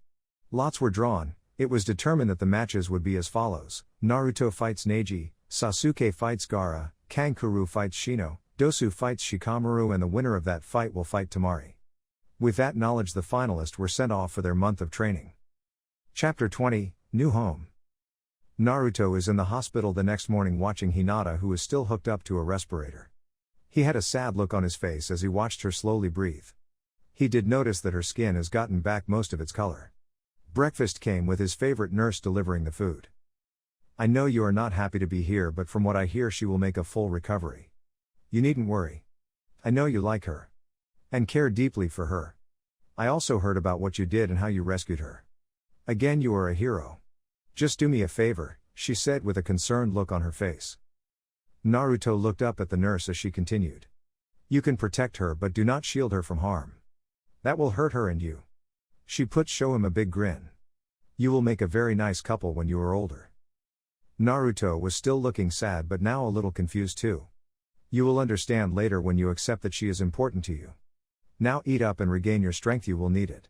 Lots were drawn. It was determined that the matches would be as follows: Naruto fights Neji, Sasuke fights Gaara, Kankuro fights Shino, Dosu fights Shikamaru, and the winner of that fight will fight Temari. With that knowledge the finalists were sent off for their month of training. Chapter 20, New Home. Naruto is in the hospital the next morning watching Hinata, who is still hooked up to a respirator. He had a sad look on his face as he watched her slowly breathe. He did notice that her skin has gotten back most of its color. Breakfast came with his favorite nurse delivering the food. I know you are not happy to be here, but from what I hear she will make a full recovery. You needn't worry. I know you like her. And care deeply for her. I also heard about what you did and how you rescued her. Again you are a hero. Just do me a favor, she said with a concerned look on her face. Naruto looked up at the nurse as she continued. You can protect her but do not shield her from harm. That will hurt her and you. She show him a big grin. You will make a very nice couple when you are older. Naruto was still looking sad but now a little confused too. You will understand later when you accept that she is important to you. Now eat up and regain your strength, you will need it.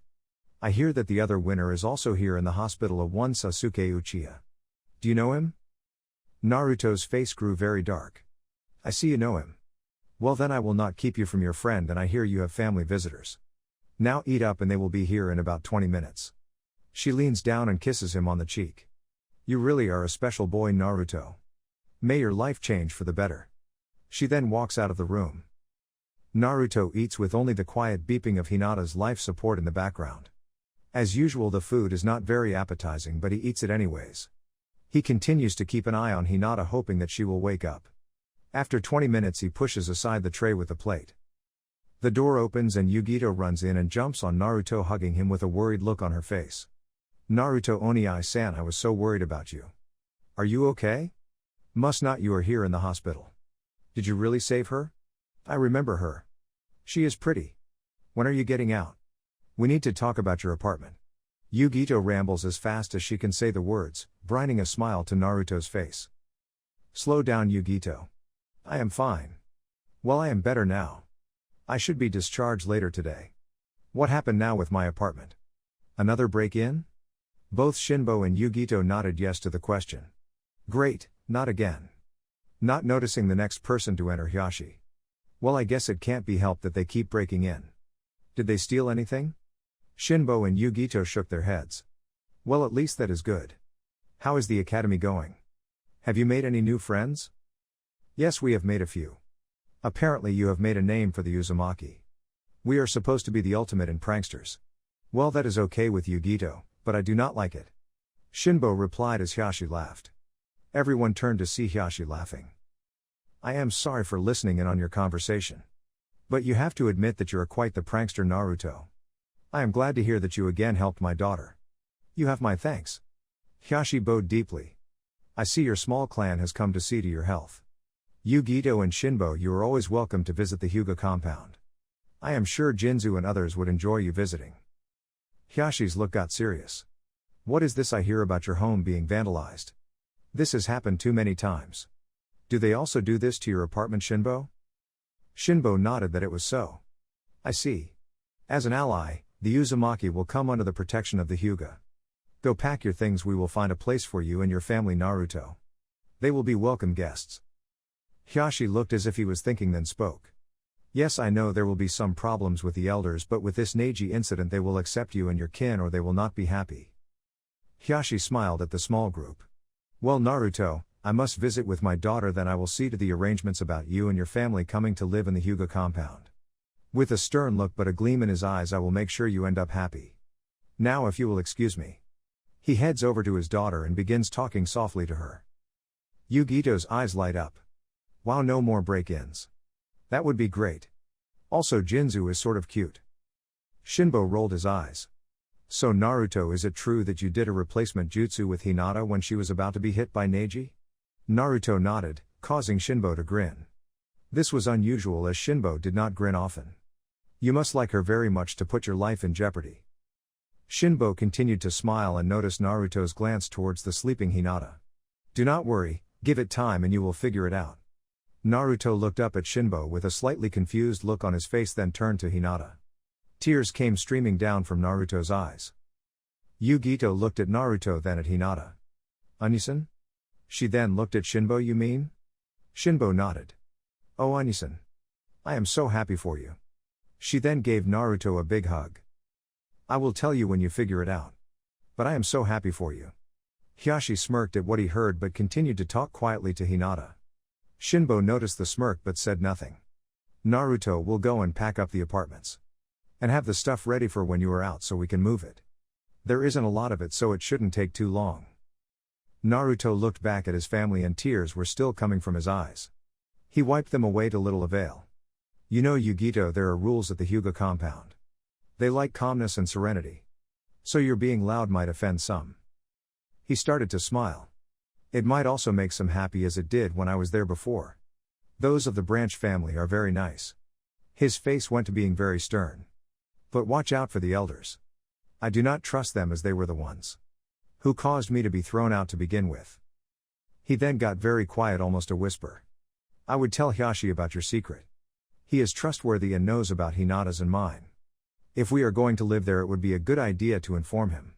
I hear that the other winner is also here in the hospital, of one Sasuke Uchiha. Do you know him? Naruto's face grew very dark. I see you know him. Well then I will not keep you from your friend, and I hear you have family visitors. Now eat up and they will be here in about 20 minutes. She leans down and kisses him on the cheek. You really are a special boy, Naruto. May your life change for the better. She then walks out of the room. Naruto eats with only the quiet beeping of Hinata's life support in the background. As usual the food is not very appetizing but he eats it anyways. He continues to keep an eye on Hinata hoping that she will wake up. After 20 minutes he pushes aside the tray with the plate. The door opens and Yugito runs in and jumps on Naruto, hugging him with a worried look on her face. Naruto Oniai-san, I was so worried about you. Are you okay? Must not, you are here in the hospital. Did you really save her? I remember her. She is pretty. When are you getting out? We need to talk about your apartment. Yugito rambles as fast as she can say the words, bringing a smile to Naruto's face. Slow down, Yugito. I am fine. Well, I am better now. I should be discharged later today. What happened now with my apartment? Another break-in? Both Shinbo and Yugito nodded yes to the question. Great, not again. Not noticing the next person to enter, Hyashi. Well, I guess it can't be helped that they keep breaking in. Did they steal anything? Shinbo and Yugito shook their heads. Well, at least that is good. How is the academy going? Have you made any new friends? Yes, we have made a few. Apparently you have made a name for the Uzumaki. We are supposed to be the ultimate in pranksters. Well, that is okay with Yugito, but I do not like it. Shinbo replied as Hyashi laughed. Everyone turned to see Hyashi laughing. I am sorry for listening in on your conversation. But you have to admit that you are quite the prankster, Naruto. I am glad to hear that you again helped my daughter. You have my thanks. Hyashi bowed deeply. I see your small clan has come to see to your health. Yugito and Shinbo, you are always welcome to visit the Hyuga compound. I am sure Jinzu and others would enjoy you visiting. Hyashi's look got serious. What is this I hear about your home being vandalized? This has happened too many times. Do they also do this to your apartment, Shinbo? Shinbo nodded that it was so. I see. As an ally, the Uzumaki will come under the protection of the Hyuga. Go pack your things, we will find a place for you and your family, Naruto. They will be welcome guests. Hyashi looked as if he was thinking, then spoke. Yes, I know there will be some problems with the elders, but with this Neji incident they will accept you and your kin or they will not be happy. Hyashi smiled at the small group. Well, Naruto, I must visit with my daughter, then I will see to the arrangements about you and your family coming to live in the Hyuga compound. With a stern look but a gleam in his eyes, I will make sure you end up happy. Now if you will excuse me. He heads over to his daughter and begins talking softly to her. Yugito's eyes light up. Wow, no more break-ins. That would be great. Also Jinzu is sort of cute. Shinbo rolled his eyes. So Naruto, is it true that you did a replacement jutsu with Hinata when she was about to be hit by Neji? Naruto nodded, causing Shinbo to grin. This was unusual as Shinbo did not grin often. You must like her very much to put your life in jeopardy. Shinbo continued to smile and noticed Naruto's glance towards the sleeping Hinata. Do not worry, give it time and you will figure it out. Naruto looked up at Shinbo with a slightly confused look on his face, then turned to Hinata. Tears came streaming down from Naruto's eyes. Yugito looked at Naruto, then at Hinata. Onisan? She then looked at Shinbo. You mean? Shinbo nodded. Oh, Onisan. I am so happy for you. She then gave Naruto a big hug. I will tell you when you figure it out. But I am so happy for you. Hyashi smirked at what he heard but continued to talk quietly to Hinata. Shinbo noticed the smirk but said nothing. Naruto will go and pack up the apartments. And have the stuff ready for when you are out so we can move it. There isn't a lot of it so it shouldn't take too long. Naruto looked back at his family and tears were still coming from his eyes. He wiped them away to little avail. You know, Yugito, there are rules at the Hyuga compound. They like calmness and serenity. So your being loud might offend some. He started to smile. It might also make some happy as it did when I was there before. Those of the Branch family are very nice. His face went to being very stern. But watch out for the elders. I do not trust them as they were the ones who caused me to be thrown out to begin with. He then got very quiet, almost a whisper. I would tell Hyashi about your secret. He is trustworthy and knows about Hinata's and mine. If we are going to live there, it would be a good idea to inform him.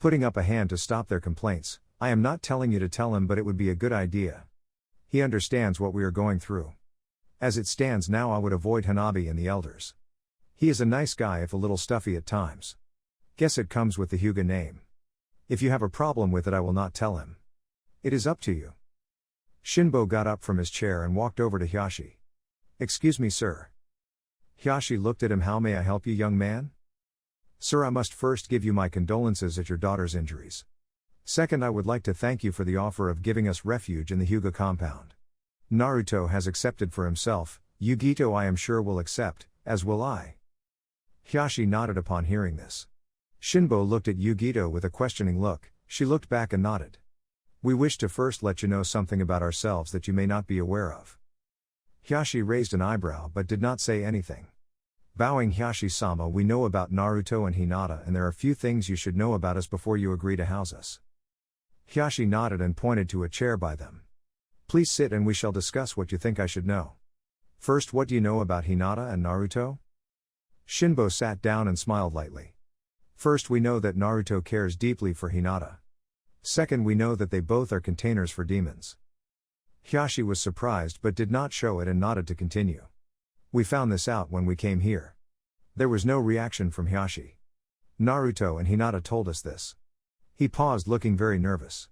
Putting up a hand to stop their complaints. I am not telling you to tell him, but it would be a good idea. He understands what we are going through. As it stands now, I would avoid Hanabi and the elders. He is a nice guy if a little stuffy at times. Guess it comes with the Hyuga name. If you have a problem with it, I will not tell him. It is up to you. Shinbo got up from his chair and walked over to Hyashi. Excuse me, sir. Hyashi looked at him. How may I help you, young man? Sir, I must first give you my condolences at your daughter's injuries. Second, I would like to thank you for the offer of giving us refuge in the Hyuga compound. Naruto has accepted for himself, Yugito I am sure will accept, as will I. Hyashi nodded upon hearing this. Shinbo looked at Yugito with a questioning look. She looked back and nodded. We wish to first let you know something about ourselves that you may not be aware of. Hyashi raised an eyebrow but did not say anything. Bowing, Hyashi-sama, we know about Naruto and Hinata, and there are few things you should know about us before you agree to house us. Hyashi nodded and pointed to a chair by them. Please sit and we shall discuss what you think I should know. First, what do you know about Hinata and Naruto? Shinbo sat down and smiled lightly. First, we know that Naruto cares deeply for Hinata. Second, we know that they both are containers for demons. Hyashi was surprised but did not show it and nodded to continue. We found this out when we came here. There was no reaction from Hyashi. Naruto and Hinata told us this. He paused, looking very nervous.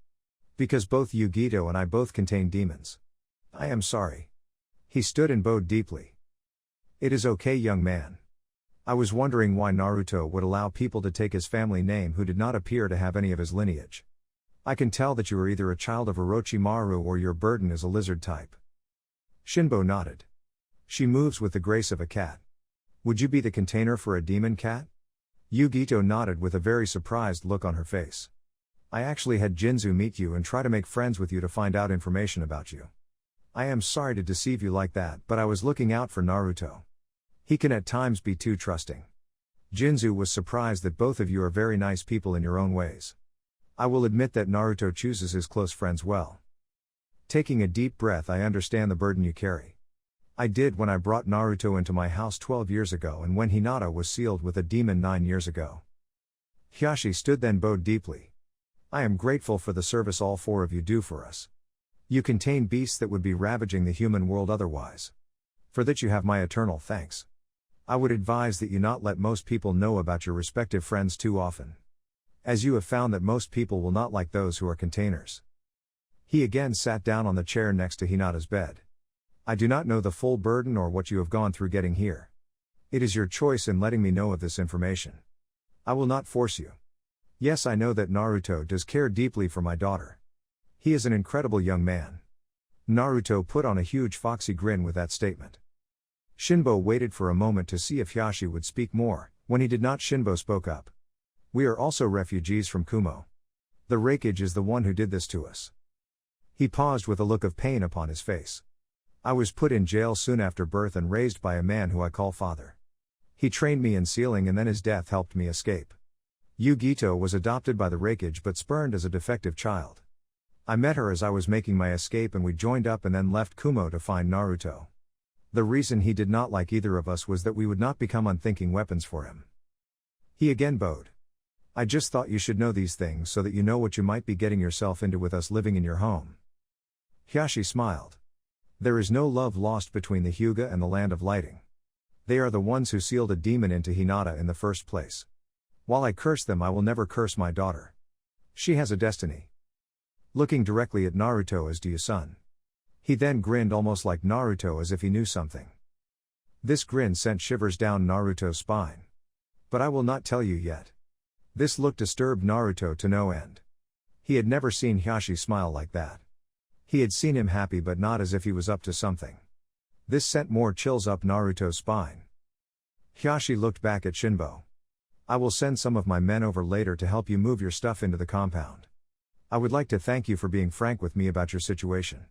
Because both Yugito and I both contain demons. I am sorry. He stood and bowed deeply. It is okay, young man. I was wondering why Naruto would allow people to take his family name who did not appear to have any of his lineage. I can tell that you are either a child of Orochimaru or your burden is a lizard type. Shinbo nodded. She moves with the grace of a cat. Would you be the container for a demon cat? Yugito nodded with a very surprised look on her face. I actually had Jinzu meet you and try to make friends with you to find out information about you. I am sorry to deceive you like that, but I was looking out for Naruto. He can at times be too trusting. Jinzu was surprised that both of you are very nice people in your own ways. I will admit that Naruto chooses his close friends well. Taking a deep breath, I understand the burden you carry. I did when I brought Naruto into my house 12 years ago and when Hinata was sealed with a demon 9 years ago. Hiashi stood then bowed deeply. I am grateful for the service all four of you do for us. You contain beasts that would be ravaging the human world otherwise. For that you have my eternal thanks. I would advise that you not let most people know about your respective friends too often. As you have found that most people will not like those who are containers. He again sat down on the chair next to Hinata's bed. I do not know the full burden or what you have gone through getting here. It is your choice in letting me know of this information. I will not force you. Yes, I know that Naruto does care deeply for my daughter. He is an incredible young man. Naruto put on a huge foxy grin with that statement. Shinbo waited for a moment to see if Hiashi would speak more. When he did not, Shinbo spoke up. We are also refugees from Kumo. The Raikage is the one who did this to us. He paused with a look of pain upon his face. I was put in jail soon after birth and raised by a man who I call father. He trained me in sealing and then his death helped me escape. Yugito was adopted by the Raikage but spurned as a defective child. I met her as I was making my escape and we joined up and then left Kumo to find Naruto. The reason he did not like either of us was that we would not become unthinking weapons for him. He again bowed. I just thought you should know these things so that you know what you might be getting yourself into with us living in your home. Hiashi smiled. There is no love lost between the Hyuga and the Land of Lighting. They are the ones who sealed a demon into Hinata in the first place. While I curse them, I will never curse my daughter. She has a destiny. Looking directly at Naruto as do you, son. He then grinned almost like Naruto as if he knew something. This grin sent shivers down Naruto's spine. But I will not tell you yet. This look disturbed Naruto to no end. He had never seen Hiashi smile like that. He had seen him happy but not as if he was up to something. This sent more chills up Naruto's spine. Hiashi looked back at Shinbo. I will send some of my men over later to help you move your stuff into the compound. I would like to thank you for being frank with me about your situation.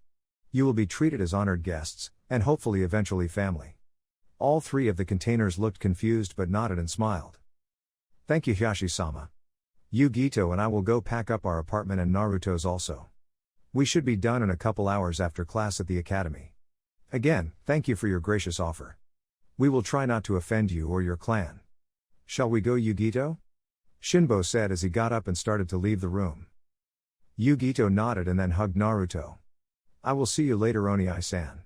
You will be treated as honored guests, and hopefully eventually family. All three of the containers looked confused but nodded and smiled. Thank you, Hiashi-sama. Yugito and I will go pack up our apartment and Naruto's also. We should be done in a couple hours after class at the academy. Again, thank you for your gracious offer. We will try not to offend you or your clan. Shall we go, Yugito? Shinbo said as he got up and started to leave the room. Yugito nodded and then hugged Naruto. I will see you later, Oni-san.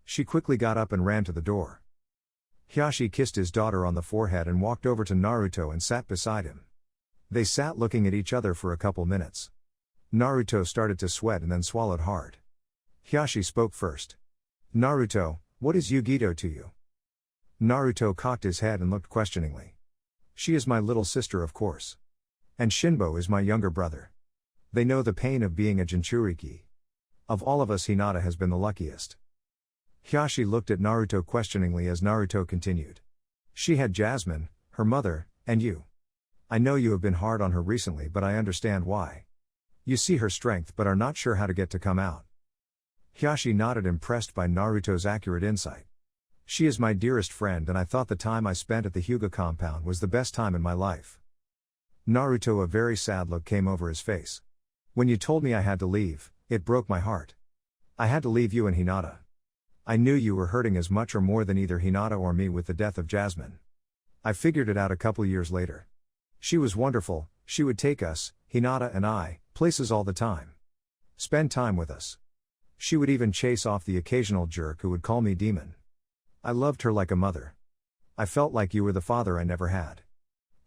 She quickly got up and ran to the door. Hiashi kissed his daughter on the forehead and walked over to Naruto and sat beside him. They sat looking at each other for a couple minutes. Naruto started to sweat and then swallowed hard. Hiashi spoke first. Naruto, what is Yugito to you? Naruto cocked his head and looked questioningly. She is my little sister, of course. And Shinbo is my younger brother. They know the pain of being a Jinchuriki. Of all of us, Hinata has been the luckiest. Hiashi looked at Naruto questioningly as Naruto continued. She had Jasmine, her mother, and you. I know you have been hard on her recently, but I understand why. You see her strength but are not sure how to get to come out. Hiashi nodded, impressed by Naruto's accurate insight. She is my dearest friend and I thought the time I spent at the Hyuga compound was the best time in my life. Naruto, a very sad look came over his face. When you told me I had to leave, it broke my heart. I had to leave you and Hinata. I knew you were hurting as much or more than either Hinata or me with the death of Jasmine. I figured it out a couple years later. She was wonderful, she would take us, Hinata and I, places all the time. Spend time with us. She would even chase off the occasional jerk who would call me demon. I loved her like a mother. I felt like you were the father I never had.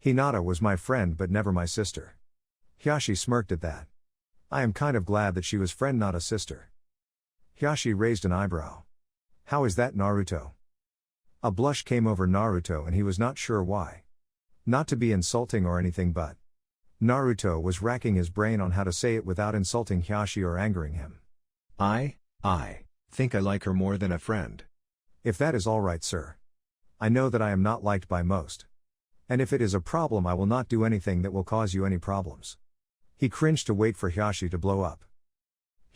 Hinata was my friend but never my sister. Hiashi smirked at that. I am kind of glad that she was friend not a sister. Hiashi raised an eyebrow. How is that, Naruto? A blush came over Naruto and he was not sure why. Not to be insulting or anything, but Naruto was racking his brain on how to say it without insulting Hiashi or angering him. I think I like her more than a friend. If that is all right, sir. I know that I am not liked by most. And if it is a problem, I will not do anything that will cause you any problems. He cringed to wait for Hiashi to blow up.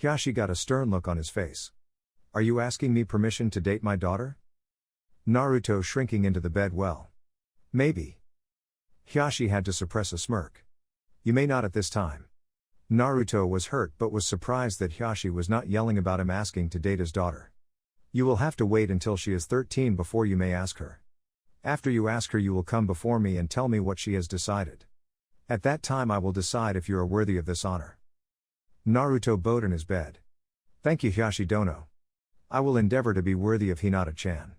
Hiashi got a stern look on his face. Are you asking me permission to date my daughter? Naruto shrinking into the bed. Well. Maybe. Hiashi had to suppress a smirk. You may not at this time. Naruto was hurt but was surprised that Hiashi was not yelling about him asking to date his daughter. You will have to wait until she is 13 before you may ask her. After you ask her, you will come before me and tell me what she has decided. At that time I will decide if you are worthy of this honor. Naruto bowed in his bed. Thank you, Hiashi Dono. I will endeavor to be worthy of Hinata-chan.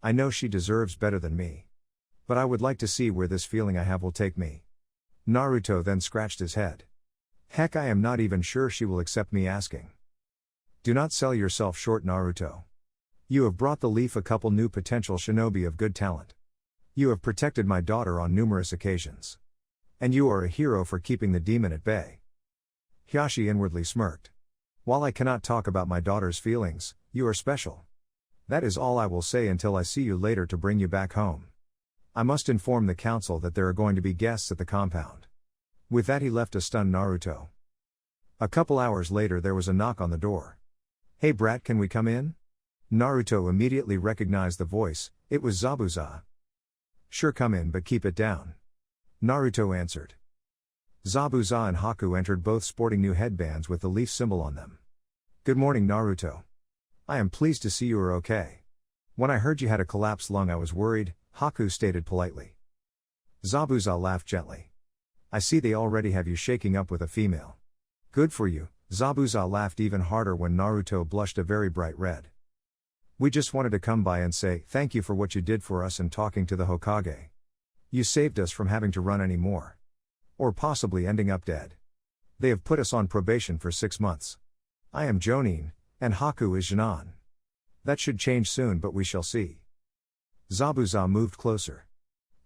I know she deserves better than me. But I would like to see where this feeling I have will take me. Naruto then scratched his head. Heck, I am not even sure she will accept me asking. Do not sell yourself short, Naruto. You have brought the leaf a couple new potential shinobi of good talent. You have protected my daughter on numerous occasions. And you are a hero for keeping the demon at bay. Hiashi inwardly smirked. While I cannot talk about my daughter's feelings, you are special. That is all I will say until I see you later to bring you back home. I must inform the council that there are going to be guests at the compound. With that he left a stunned Naruto. A couple hours later there was a knock on the door. Hey brat, can we come in? Naruto immediately recognized the voice. It was Zabuza. Sure, come in, but keep it down. Naruto answered. Zabuza and Haku entered, both sporting new headbands with the leaf symbol on them. Good morning, Naruto. I am pleased to see you are okay. When I heard you had a collapsed lung I was worried, Haku stated politely. Zabuza laughed gently. I see they already have you shaking up with a female. Good for you. Zabuza laughed even harder when Naruto blushed a very bright red. We just wanted to come by and say thank you for what you did for us and talking to the Hokage. You saved us from having to run anymore. Or possibly ending up dead. They have put us on probation for 6 months. I am Jonin, and Haku is Jinan. That should change soon, but we shall see. Zabuza moved closer.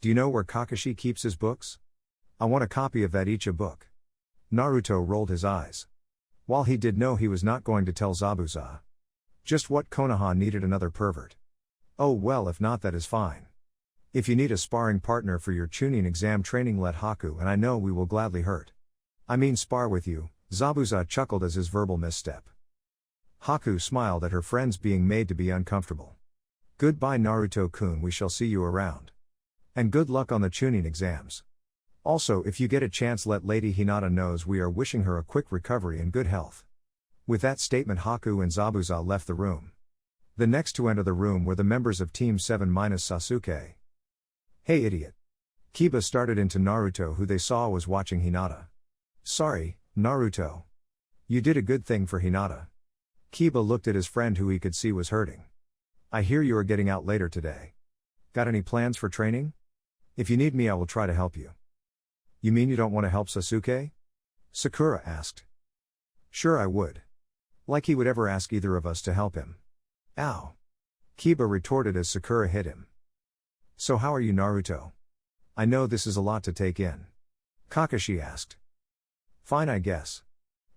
Do you know where Kakashi keeps his books? I want a copy of that Ichi book. Naruto rolled his eyes. While he did know he was not going to tell Zabuza just what Konoha needed another pervert. Oh well, if not, that is fine. If you need a sparring partner for your Chunin exam training, let Haku and I know, we will gladly spar with you. Zabuza chuckled as his verbal misstep. Haku smiled at her friends being made to be uncomfortable. Goodbye Naruto-kun, we shall see you around. And good luck on the Chunin exams. Also, if you get a chance, let Lady Hinata knows we are wishing her a quick recovery and good health. With that statement, Haku and Zabuza left the room. The next to enter the room were the members of Team 7-Sasuke. Hey idiot. Kiba started into Naruto, who they saw was watching Hinata. Sorry, Naruto. You did a good thing for Hinata. Kiba looked at his friend who he could see was hurting. I hear you are getting out later today. Got any plans for training? If you need me I will try to help you. You mean you don't want to help Sasuke? Sakura asked. Sure I would. Like he would ever ask either of us to help him. Ow. Kiba retorted as Sakura hit him. So how are you, Naruto? I know this is a lot to take in. Kakashi asked. Fine, I guess.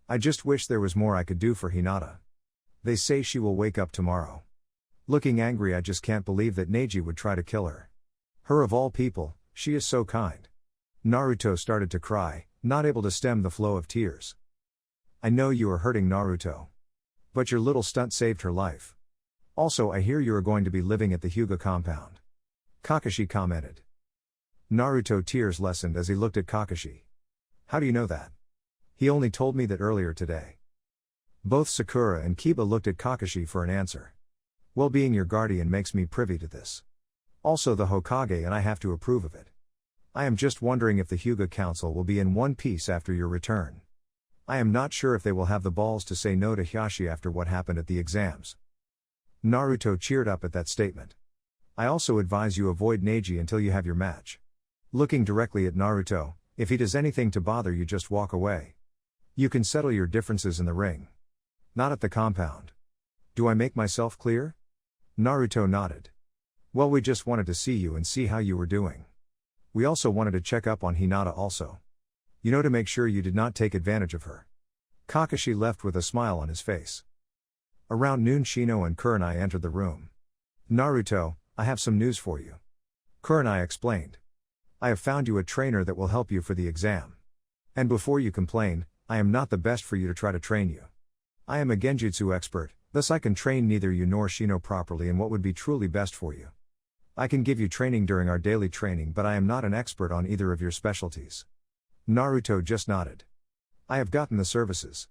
I just wish there was more I could do for Hinata. They say she will wake up tomorrow. Looking angry, I just can't believe that Neji would try to kill her. Her of all people, she is so kind. Naruto started to cry, not able to stem the flow of tears. I know you are hurting, Naruto. But your little stunt saved her life. Also, I hear you are going to be living at the Hyuga compound. Kakashi commented. Naruto tears lessened as he looked at Kakashi. How do you know that? He only told me that earlier today. Both Sakura and Kiba looked at Kakashi for an answer. Well, being your guardian makes me privy to this. Also, the Hokage and I have to approve of it. I am just wondering if the Hyuga Council will be in one piece after your return. I am not sure if they will have the balls to say no to Hiashi after what happened at the exams. Naruto cheered up at that statement. I also advise you avoid Neji until you have your match. Looking directly at Naruto, if he does anything to bother you, just walk away. You can settle your differences in the ring. Not at the compound. Do I make myself clear? Naruto nodded. Well, we just wanted to see you and see how you were doing. We also wanted to check up on Hinata also. You know, to make sure you did not take advantage of her. Kakashi left with a smile on his face. Around noon, Shino and Kurenai entered the room. Naruto, I have some news for you. Kurenai explained. I have found you a trainer that will help you for the exam. And before you complain, I am not the best for you to try to train you. I am a genjutsu expert, thus I can train neither you nor Shino properly in what would be truly best for you. I can give you training during our daily training, but I am not an expert on either of your specialties. Naruto just nodded. I have gotten the services.